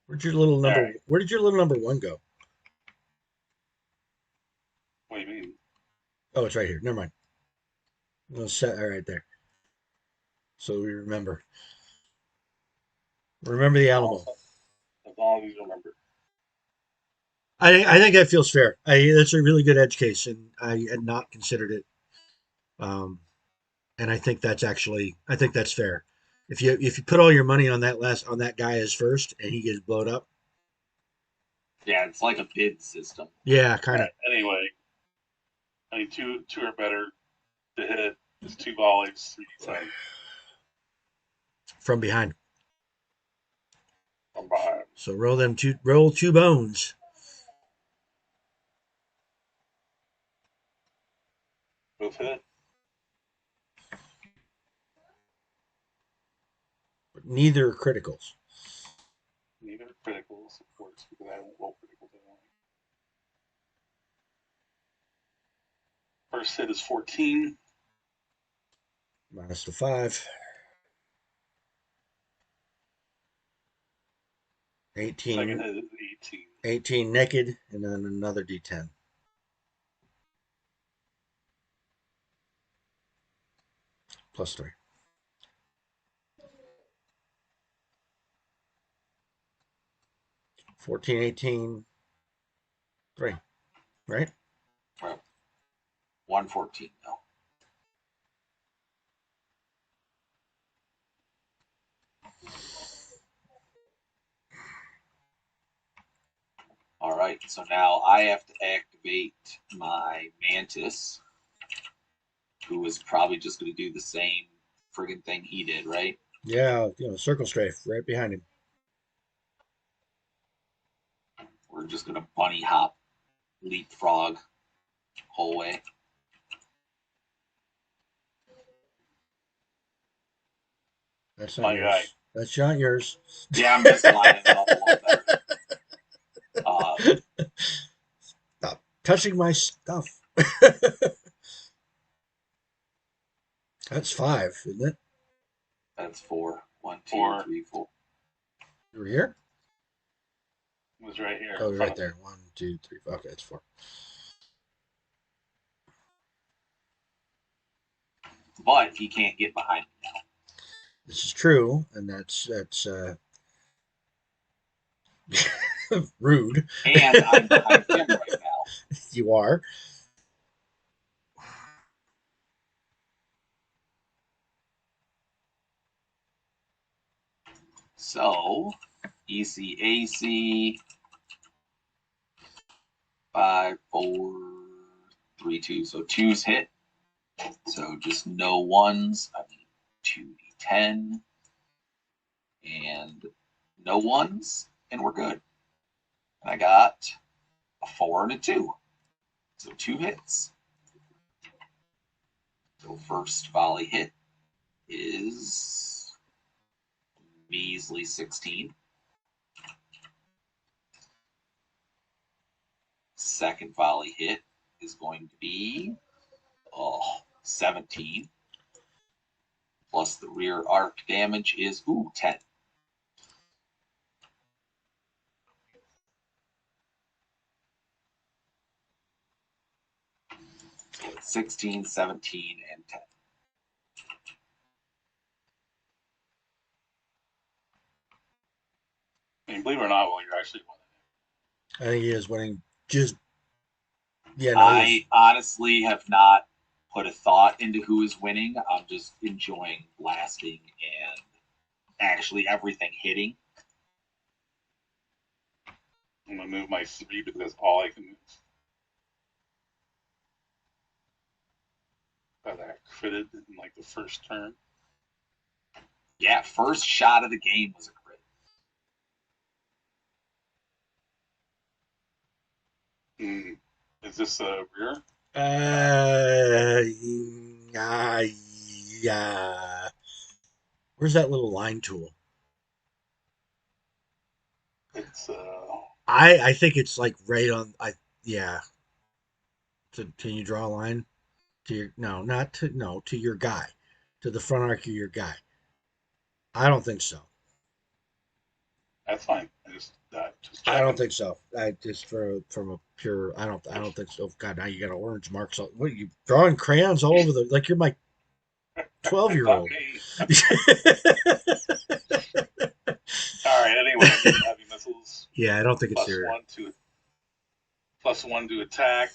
Where did your little number 1 go? What do you mean? Oh, it's right here. Never mind. We'll set that right there. So we remember. Remember the Alamo. As long as you remember. I think that feels fair. That's a really good edge case, and I had not considered it. And I think that's fair. If you put all your money on that guy as first, and he gets blowed up. Yeah, it's like a bid system. Yeah, kind of. Anyway, I mean, two or better to hit is 2 volleys, 3d10. From behind. From behind. So roll 2 bones. Both hit. Neither criticals. Neither criticals, of course, because I haven't rolled criticals anyway. First hit is 14. Minus the 5. 18. Second hit is 18. 18 naked, and then another D10. Plus 3. 14, 18, 3. Right? Right. 114 now. All right, so now I have to activate my Mantis, who is probably just going to do the same friggin' thing he did, right? Yeah, circle strafe right behind him. We're just going to bunny hop, leapfrog, whole way. That's not My yours. guy. That's not yours. Yeah, I'm just lining it up a little better. Stop touching my stuff. That's 5, isn't it? That's 4. 1, 2, 4. 3, 4. You were here? It was right here. Oh, right there. 1, 2, 3. Okay, it's 4. But he can't get behind me now. This is true, and that's rude. And I'm behind him right now. You are. So, ECAC 5, 4, 3, 2. So 2's hit. So just no ones. I need 2d10 and no ones, and we're good. And I got a 4 and a 2. So 2 hits. So first volley hit is measly 16. Second volley hit is going to be 17. Plus the rear arc damage is 10. So it's 16, 17, and 10. And believe it or not, well, you're actually winning. I think he is winning. Just I honestly have not put a thought into who is winning. I'm just enjoying blasting and actually everything hitting. I'm gonna move my 3 because that's all I can move. But I critted in like the first turn. Yeah, first shot of the game was a crit. Is this a rear? Yeah. Where's that little line tool? It's I think it's like right on. Yeah. Can you draw a line to your to your guy, to the front arc of your guy? I don't think so. that's fine. Just I don't checking. think so. I just from a pure. I don't think so. Oh, God, now you got orange marks. What are you drawing crayons all over the like? You're my 12-year-old. All right. Anyway, heavy missiles. Yeah, I don't think it's your. Plus one to attack.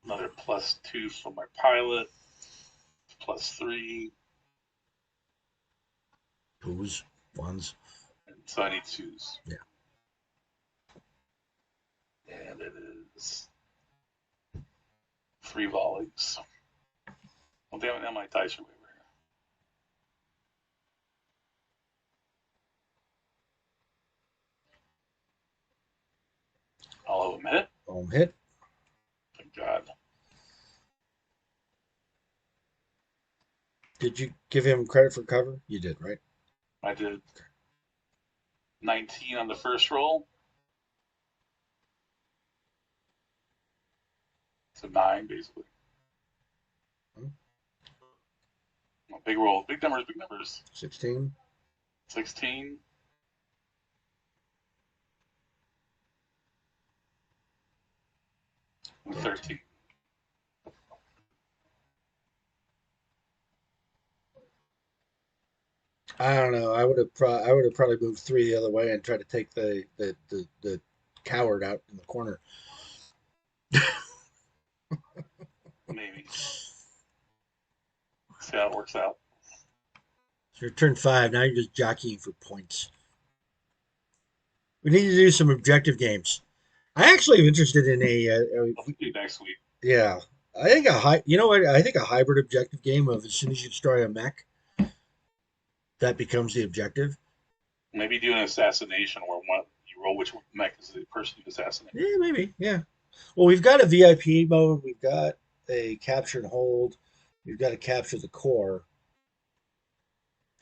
Another +2 from my pilot. +3. Who's ones? So I need 2s. Yeah. And it is 3 volleys. Oh, damn it, now my dice are way over here. I'll omit it. Hit. Thank God. Did you give him credit for cover? You did, right? I did 19 on the first roll. It's a 9, basically. Hmm. Big roll. Big numbers, big numbers. 16. 16. And 13. I don't know. I would have probably moved 3 the other way and tried to take the coward out in the corner. Maybe. See how it works out. So your turn 5. Now you're just jockeying for points. We need to do some objective games. I actually am interested in I'll see you next week. yeah. I think you know what? I think a hybrid objective game of as soon as you destroy a mech, that becomes the objective. Maybe do an assassination where you roll which mech is the person you assassinate. Yeah, maybe. Yeah. Well, we've got a VIP mode. We've got a capture and hold. We've got to capture the core.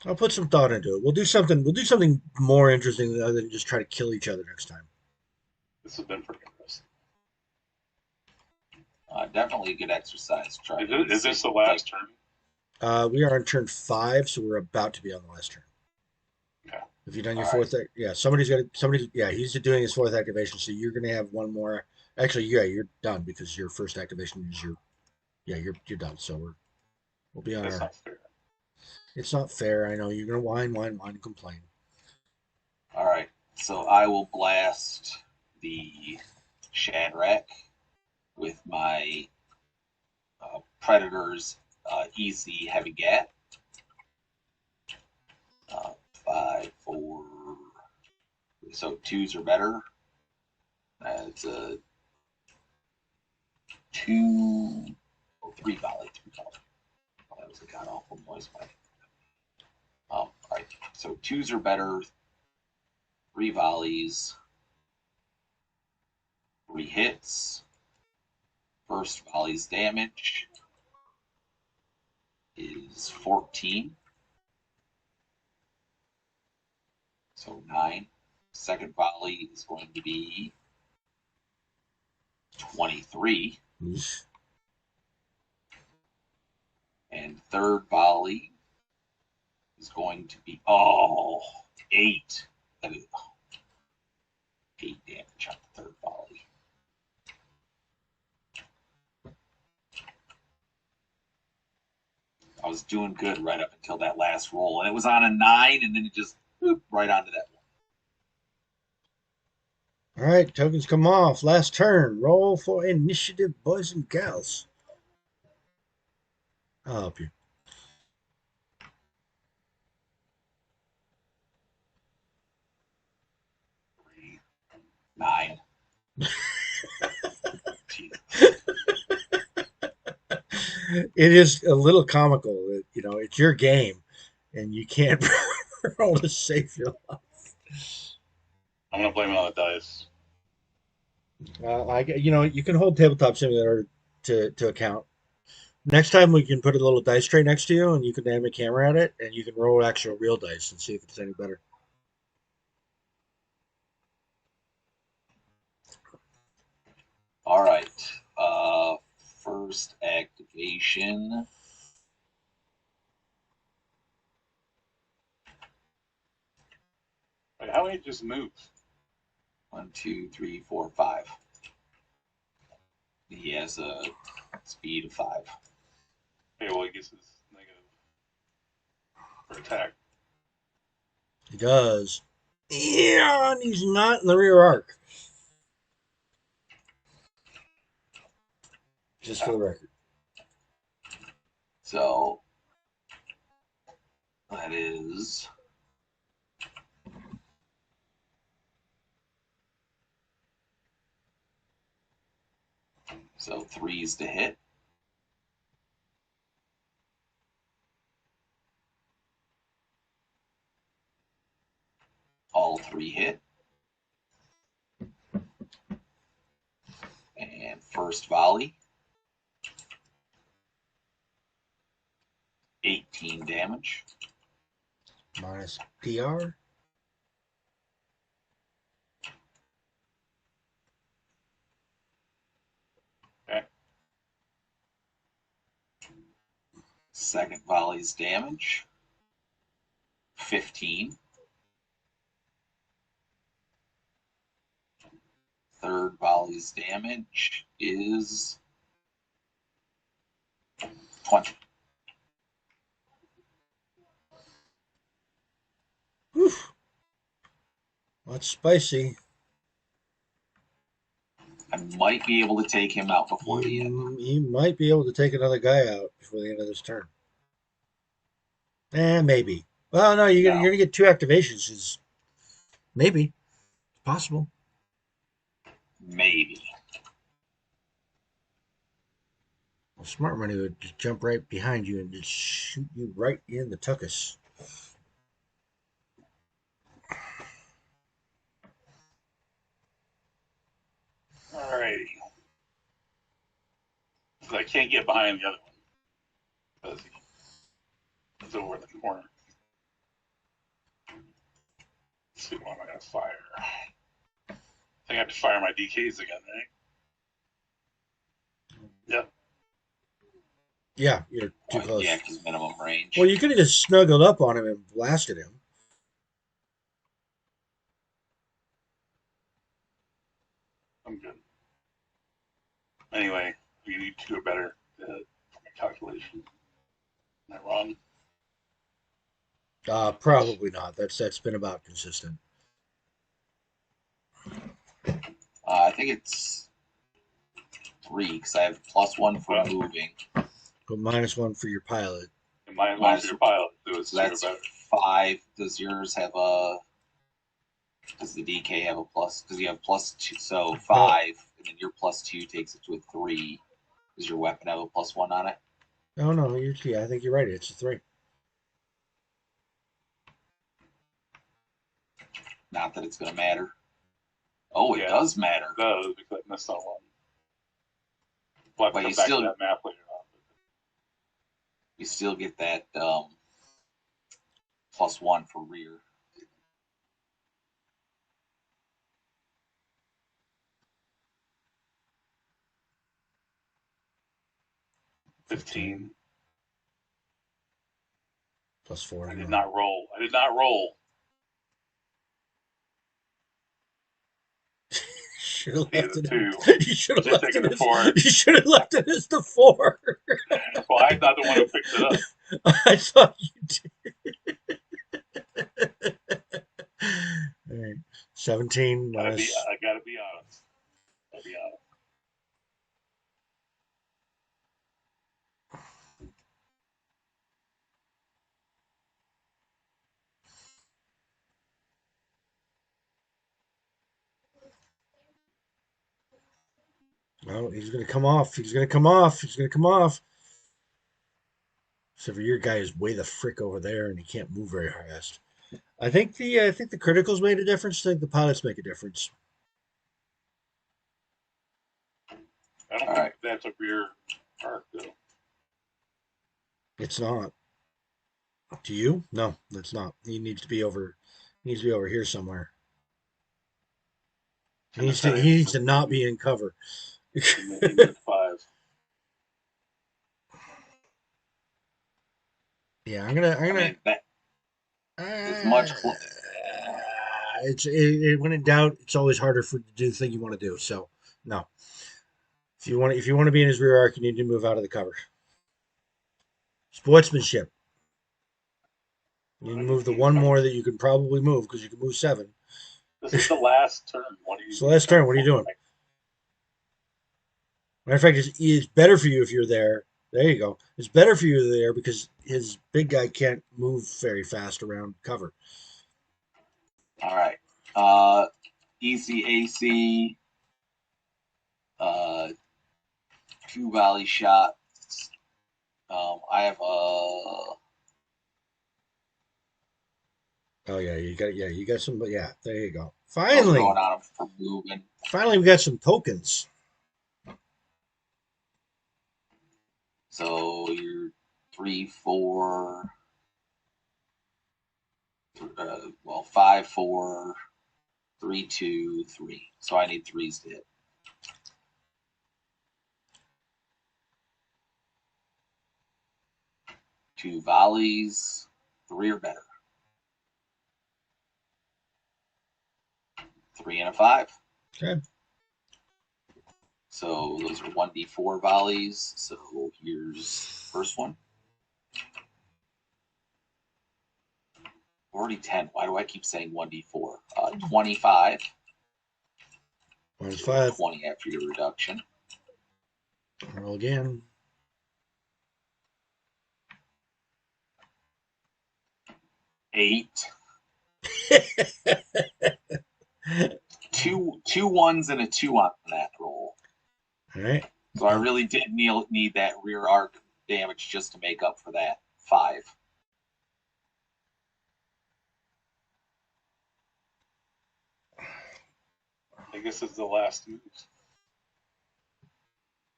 I'll put some thought into it. We'll do something. We'll do something more interesting other than just try to kill each other next time. This has been pretty interesting. Definitely a good exercise. Try. Is this the last turn? We are on turn 5, so we're about to be on the last turn. Okay. If you've done your All fourth, yeah, yeah, he's doing his fourth activation, so you're gonna have one more. Actually, yeah, you're done because your first activation is yeah, you're done. So we'll be on That's our. not fair. It's not fair. I know you're gonna whine, and complain. All right. So I will blast the Shadrach with my Predator's easy heavy gat. 5, 4. So 2s are better. It's a 2, 3 volley. 3 volley. Oh, that was a god awful noise. All right. So 2s are better. 3 volleys. 3 hits. First volley's damage is 14. So 9. Second volley is going to be 23. Oof. And third volley is going to be 8. That is 8 damage on the third volley. I was doing good right up until that last roll, and it was on a 9, and then it just right onto that one. All right, tokens come off. Last turn. Roll for initiative, boys and gals. I'll help you. 3, 9. It is a little comical that it's your game, and you can't roll to save your life. I'm gonna blame it on the dice. You can hold tabletop simulator to account. Next time we can put a little dice tray next to you, and you can aim a camera at it, and you can roll actual real dice and see if it's any better. All right. First activation. Wait, how many just moved? 1, 2, 3, 4, 5. He has a speed of 5. Okay, well, I guess it's negative for attack. He does. Yeah, and he's not in the rear arc. Just for the record. So that is so 3s to hit. All 3 hit. And first volley. 18 damage. Minus PR. Okay. Second volley's damage. 15. Third volley's damage is 20. Whew. That's spicy. I might be able to take him out before the end. You might be able to take another guy out before the end of this turn. Maybe. Well, no, you're gonna get 2 activations. Is maybe possible. Maybe. Well, smart money would just jump right behind you and just shoot you right in the tuchus. Alrighty. So I can't get behind the other one because he's over in the corner. Let's see what am I going to fire. I think I have to fire my DKs again, right? Yep. Yeah, you're too close. Yeah, because minimum range. Well, you could have just snuggled up on him and blasted him. I'm good. Anyway, we need 2 or better for my calculation. Am I wrong? Probably not. That's been about consistent. I think it's 3 because I have +1 for moving. But -1 for your pilot. And mine's your pilot. So that's 5. Does yours have a? Does the DK have a plus? Because you have +2, so 5, and then your +2 takes it to a 3. Does your weapon have a +1 on it? No. I think you're right. It's a 3. Not that it's going to matter. Oh, it does matter. It does because I missed on one. We'll but you still that map later on. You still get that +1 for rear. +15. +4. I did not roll. Should have left it. 2. You should have left it. 4. You should have left it as the 4. Well, I'm not the one who picked it up. I thought you did. All right. 17 minus. I gotta be honest. I'll be honest. Oh, he's gonna come off. He's gonna come off. Except for your guy is way the frick over there, and he can't move very fast. I think the criticals made a difference. I think the pilots make a difference. I don't think that's a rear arc though. It's not. To you? No, that's not. He needs to be over. He needs to be over here somewhere. He needs to not be in cover. in 5. Yeah, I'm gonna. It's much. When in doubt, it's always harder to do the thing you want to do. So no. If you want to be in his rear arc, you need to move out of the cover. Sportsmanship. You need to move the one more that you can probably move because you can move 7. This is the last turn. It's the last turn. What are you doing? Matter of fact, it's better for you if you're there. There you go. It's better for you there because his big guy can't move very fast around cover. All right. ECAC. 2 volley shots. I have a. Oh yeah, you got some. Yeah, there you go. Finally, going on him for moving. Finally, we got some tokens. So you're 3, 4. 5, 4, 3, 2, 3. So I need threes to hit. 2 volleys, 3 or better. 3 and a 5. Okay. So those are 1d4 volleys. So here's the first one. Already 10. Why do I keep saying 1d4? 25. Minus 5. 20 after your reduction. Roll again. 8. Two ones and a 2 on that roll. All right. So I really did need that rear arc damage just to make up for that 5. I guess it's the last move.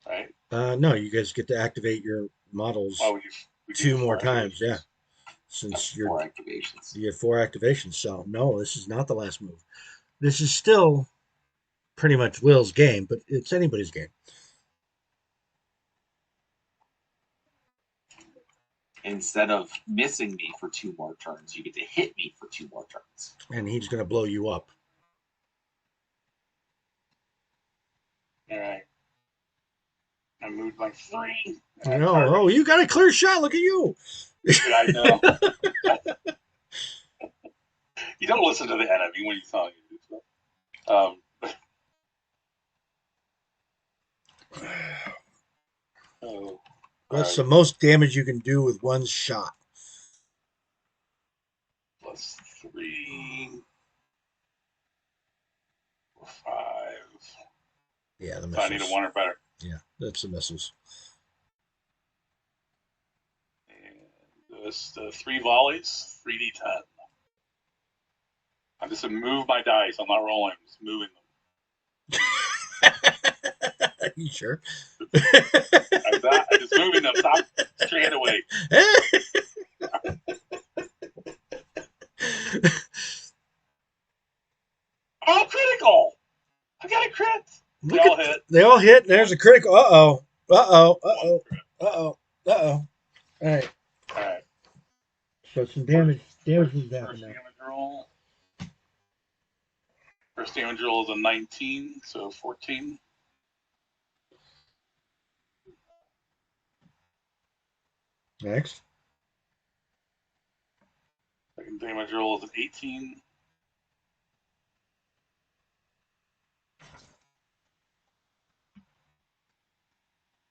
Right? No, you guys get to activate your models Why would we 2 more four times. activations? Yeah. Since That's 4 activations. you have 4 activations. So, no, this is not the last move. This is still pretty much Will's game, but it's anybody's game. Instead of missing me for 2 more turns, you get to hit me for 2 more turns. And he's going to blow you up. All right. I moved my 3. Oh, you got a clear shot. Look at you. I know. You don't listen to the enemy when you tell you to do so. That's the most damage you can do with one shot. Plus 3. 5. Yeah, the So missiles. I need a 1 or better. Yeah, that's the missiles. And this the 3 volleys, 3d10. I'm just going to move my dice. I'm not rolling. I'm just moving them. You sure? I'm just moving them. Stop straight away. Oh, critical! I got a crit. They all hit. They all hit. There's a critical. Uh-oh. Uh-oh. Uh-oh. Uh-oh. Uh-oh. All right. All right. So some damage. Damage is happening now. Damage roll. First damage roll is a 19, so 14. Next. Second damage roll is an 18.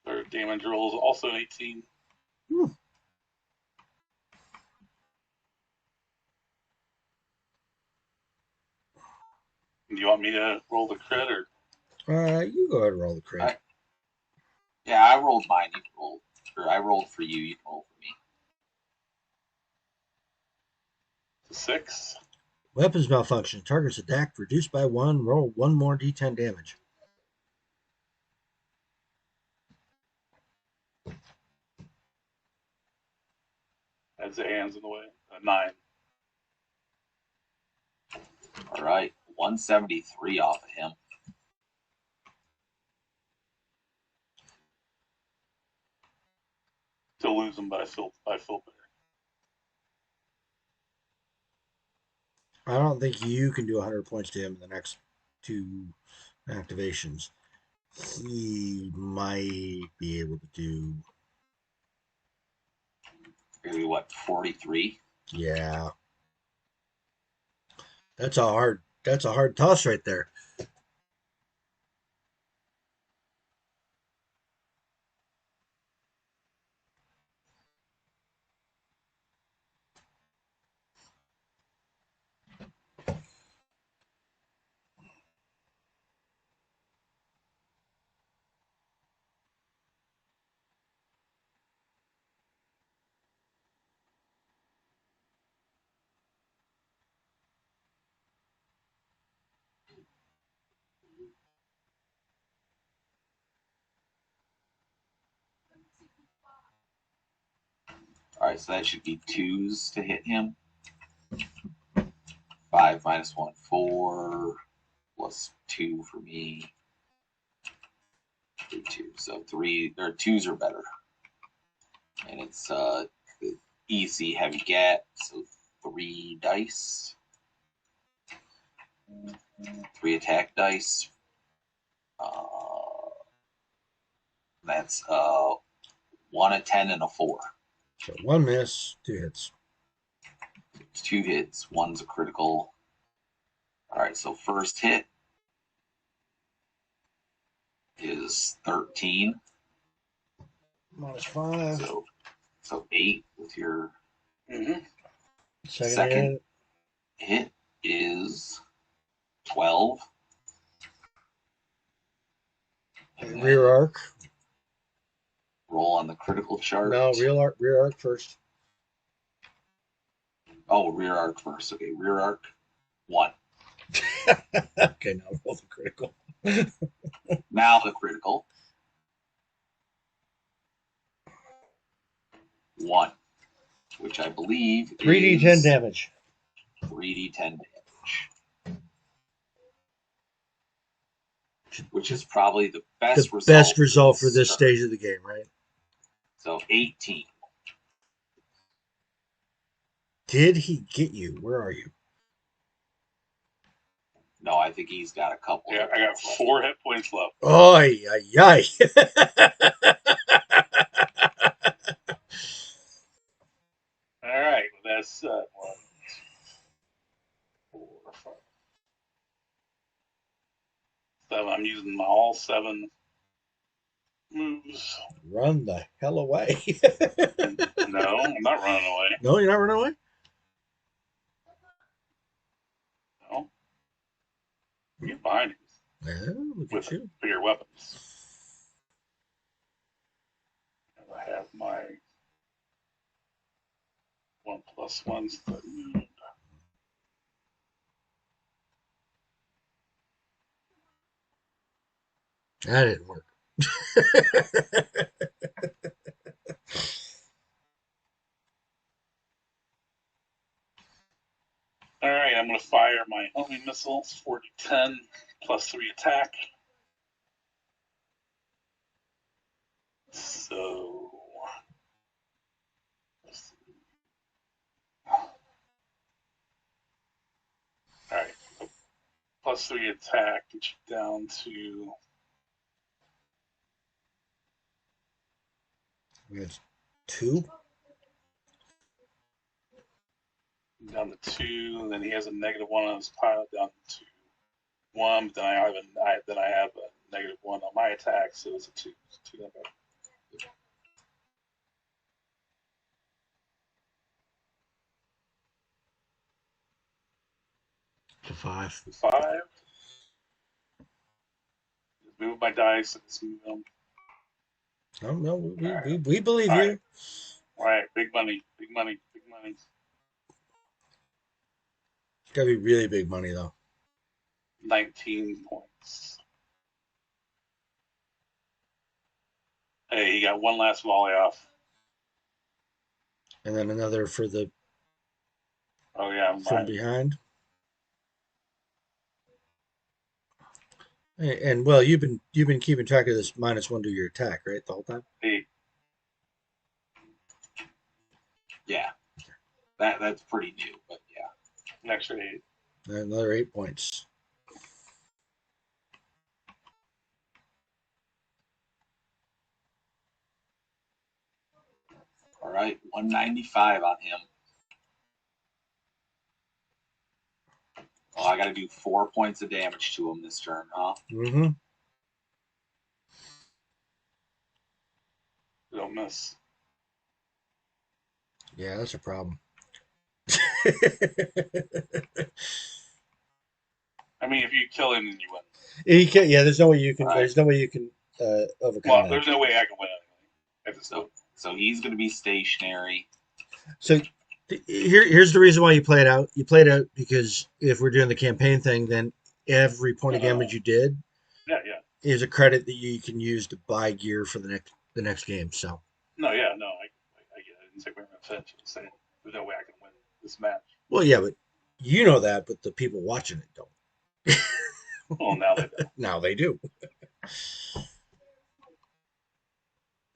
Third damage roll is also an 18. Whew. Do you want me to roll the crit or? You go ahead and roll the crit. Yeah, I rolled mine. You can roll. Or I rolled for you. You can roll for me. 6. Weapons malfunction. Target's attack reduced by 1. Roll 1 more d10 damage. That's the hands in the way. 9. All right. 173 off of him. Still lose them, but I feel better. I don't think you can do 100 points to him in the next 2 activations. He might be able to do. Maybe what? 43. Yeah. That's a hard toss right there. All right, so that should be 2s to hit him. 5 minus 1, 4, plus 2 for me. 3, 2. So 2s are better. And it's the easy heavy get. So 3 dice. 3 attack dice. That's 1, a 10, and a 4. So 1 miss, 2 hits. 2 hits, 1's a critical. All right, so first hit is 13. -5. So 8 with your Second second hit is 12. And rear arc. Roll on the critical chart. No, rear arc first. Oh, rear arc first. Okay, rear arc 1. Okay, now roll the critical. Now the critical 1, which I believe 3d10 is damage. 3d10 damage, which is probably the best result. Best result for this stage of the game, right? So 18. Did he get you? Where are you? No, I think he's got a couple. Yeah, I got 4 hit points left. Oy, ay, ay. All right, well, that's 1, 4, 5, 7. I'm using all 7 moves. Run the hell away. No, I'm not running away. No, you're not running away? No. Get behind him Yeah, look with at you. bigger weapons. I have my 1+1s. That didn't work. All right, I'm going to fire my homing missiles, 4d10 plus 3 attack. So, all right, plus 3 attack gets you down to We have 2. down to 2, and then he has a -1 on his pile down to 1. But then I have a -1 on my attack, so it's a 2. It's 2 number. To 5. 5. Just move my dice and just move them. Oh, no, we believe All you. right. All right, big money, big money, big money. It's got to be really big money, though. 19 points. Hey, he got one last volley off. And then another for the Oh yeah, I'm from right. behind. And well, you've been keeping track of this -1 to your attack, right, the whole time? Hey, Yeah, that's pretty new, but yeah. an extra 8. Another 8 points. All right, 195 on him. Oh, I got to do 4 points of damage to him this turn, huh? Mm-hmm. Don't miss. Yeah, that's a problem. I mean, if you kill him, then you win. You can't, yeah, there's no way you can. Right. There's no way you can overcome Well, that. there's no way I can win anyway. So he's going to be stationary. So here's the reason why you play it out. You play it out because if we're doing the campaign thing, then every point of damage you did Yeah. is a credit that you can use to buy gear for the next game. So No, yeah, no, I get it. It's like we're going to finish and saying, there's no way I can win this match. Well, yeah, but you know that, but the people watching it don't. Well, now they do. Now they do.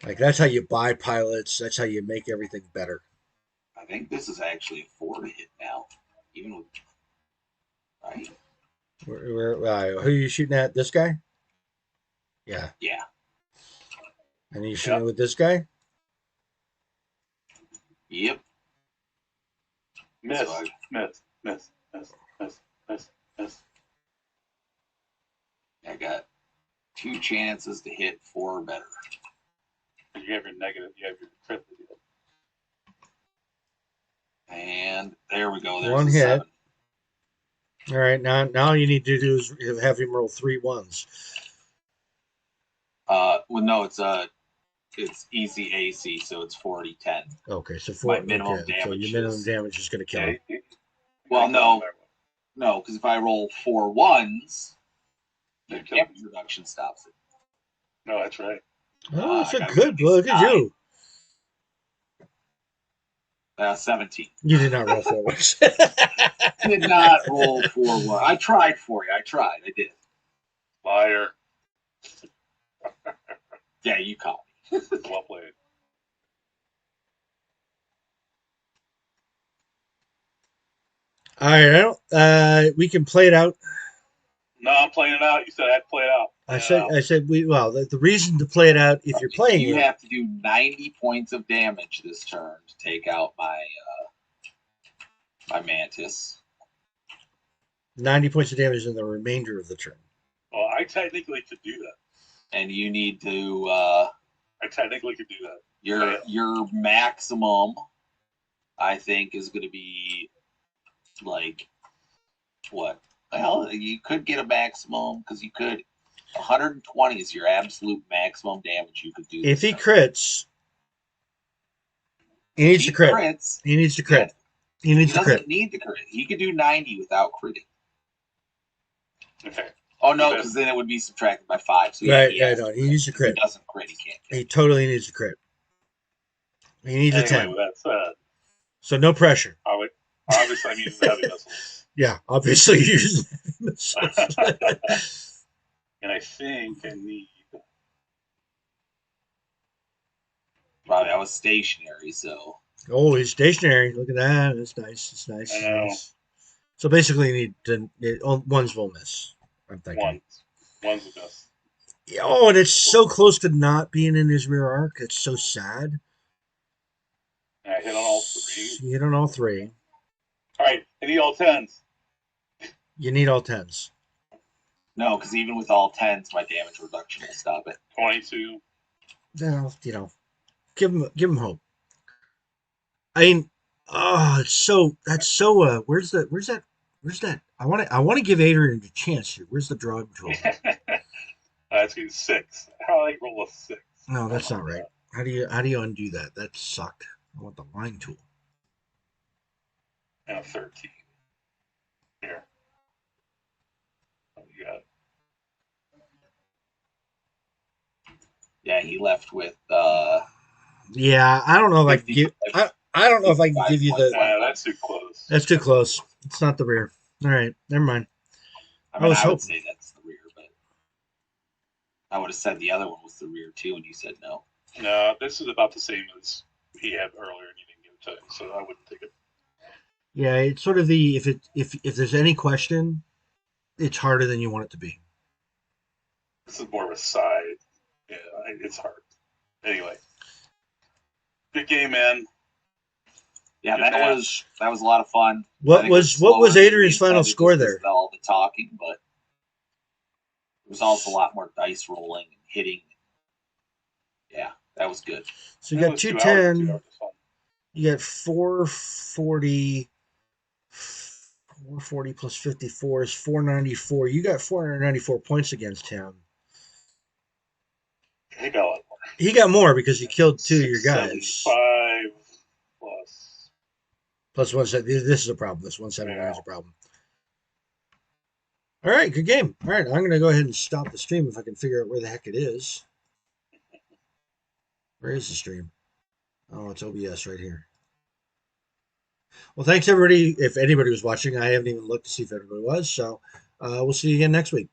Like that's how you buy pilots. That's how you make everything better. I think this is actually a 4 to hit now, even with right. Who are you shooting at? This guy? Yeah. Yeah. And you shooting with this guy? Yep. Miss, So miss, miss, miss, miss, miss, miss. I got 2 chances to hit 4 or better. You have your negative, you have your crit. And there we go. There's One a hit. 7. All right, now you need to do is have him roll 3 ones. Well, no, it's easy AC, so it's 40-10. Okay, so My minimum okay, damage. So your minimum damage is going to kill him. Well, no, because if I roll 4 ones, the damage reduction stops it. No, that's right. Oh, it's a good look at you. 17. You did not roll 4 ones. Did not roll 4 ones. I tried for you. I did. Liar. Yeah, you caught me. Well played. All right, we can play it out. No, I'm playing it out. You said I'd play it out. I said the reason to play it out if you're playing you have to do 90 points of damage this turn to take out my my mantis. 90 points of damage in the remainder of the turn. Well, I technically could do that. And you need to I technically could do that. Your maximum, I think, is going to be like what? Well, you could get a maximum because you could. 120 is your absolute maximum damage you could do. If he crits, he needs to crit. Crits, he needs to crit. Yeah. He needs to crit. Doesn't need to crit. He could do 90 without critting. Okay. Oh no, because then it would be subtracted by 5. So right, no, he needs to crit. If he doesn't crit, he can't. He totally needs to crit. He needs a 10. That's so no pressure. Obviously, I'm using the heavy missiles. Yeah, obviously using heavy missiles. And I think I need. Well, that was stationary, so. Oh, he's stationary. Look at that. That's nice. It's nice. I know. Nice. So basically, you need ones will miss. I'm thinking. One's a miss. Oh, and it's so close to not being in his rear arc. It's so sad. I hit on all 3. You hit on all 3. All right, I need all 10s. You need all 10s. No, because even with all 10s, my damage reduction will stop it. 22. Well, give him hope. I mean, that's so. Where's that? I want to give Adrian a chance here. Where's the drawing tool? That's 6. How do I roll a 6? No, that's not right. How do you undo that? That sucked. I want the line tool. And a 13. Here. Oh, you got it. Yeah, he left with. Yeah, I don't know if I can give. I don't know if I can give you the. That's too close. That's too close. It's not the rear. All right, never mind. I would say that's the rear, but I would have said the other one was the rear too, and you said no. No, this is about the same as he had earlier, and you didn't give it to him, so I wouldn't take it. Yeah, it's sort of the if there's any question, it's harder than you want it to be. This is more of a side. Yeah, it's hard. Anyway, good game, man. Yeah, that was a lot of fun. What was Adrian's final score there? All the talking, but there was also a lot more dice rolling and hitting. Yeah, that was good. So you got 210. You got 440. 440 plus 54 is 494. You got 494 points against him. He got a lot more. He got more because he killed 2 of your guys. 5 plus 170. This is a problem. This 179 is a problem. All right, good game. All right, I'm going to go ahead and stop the stream if I can figure out where the heck it is. Where is the stream? Oh, it's OBS right here. Well, thanks everybody. If anybody was watching, I haven't even looked to see if everybody was. So we'll see you again next week.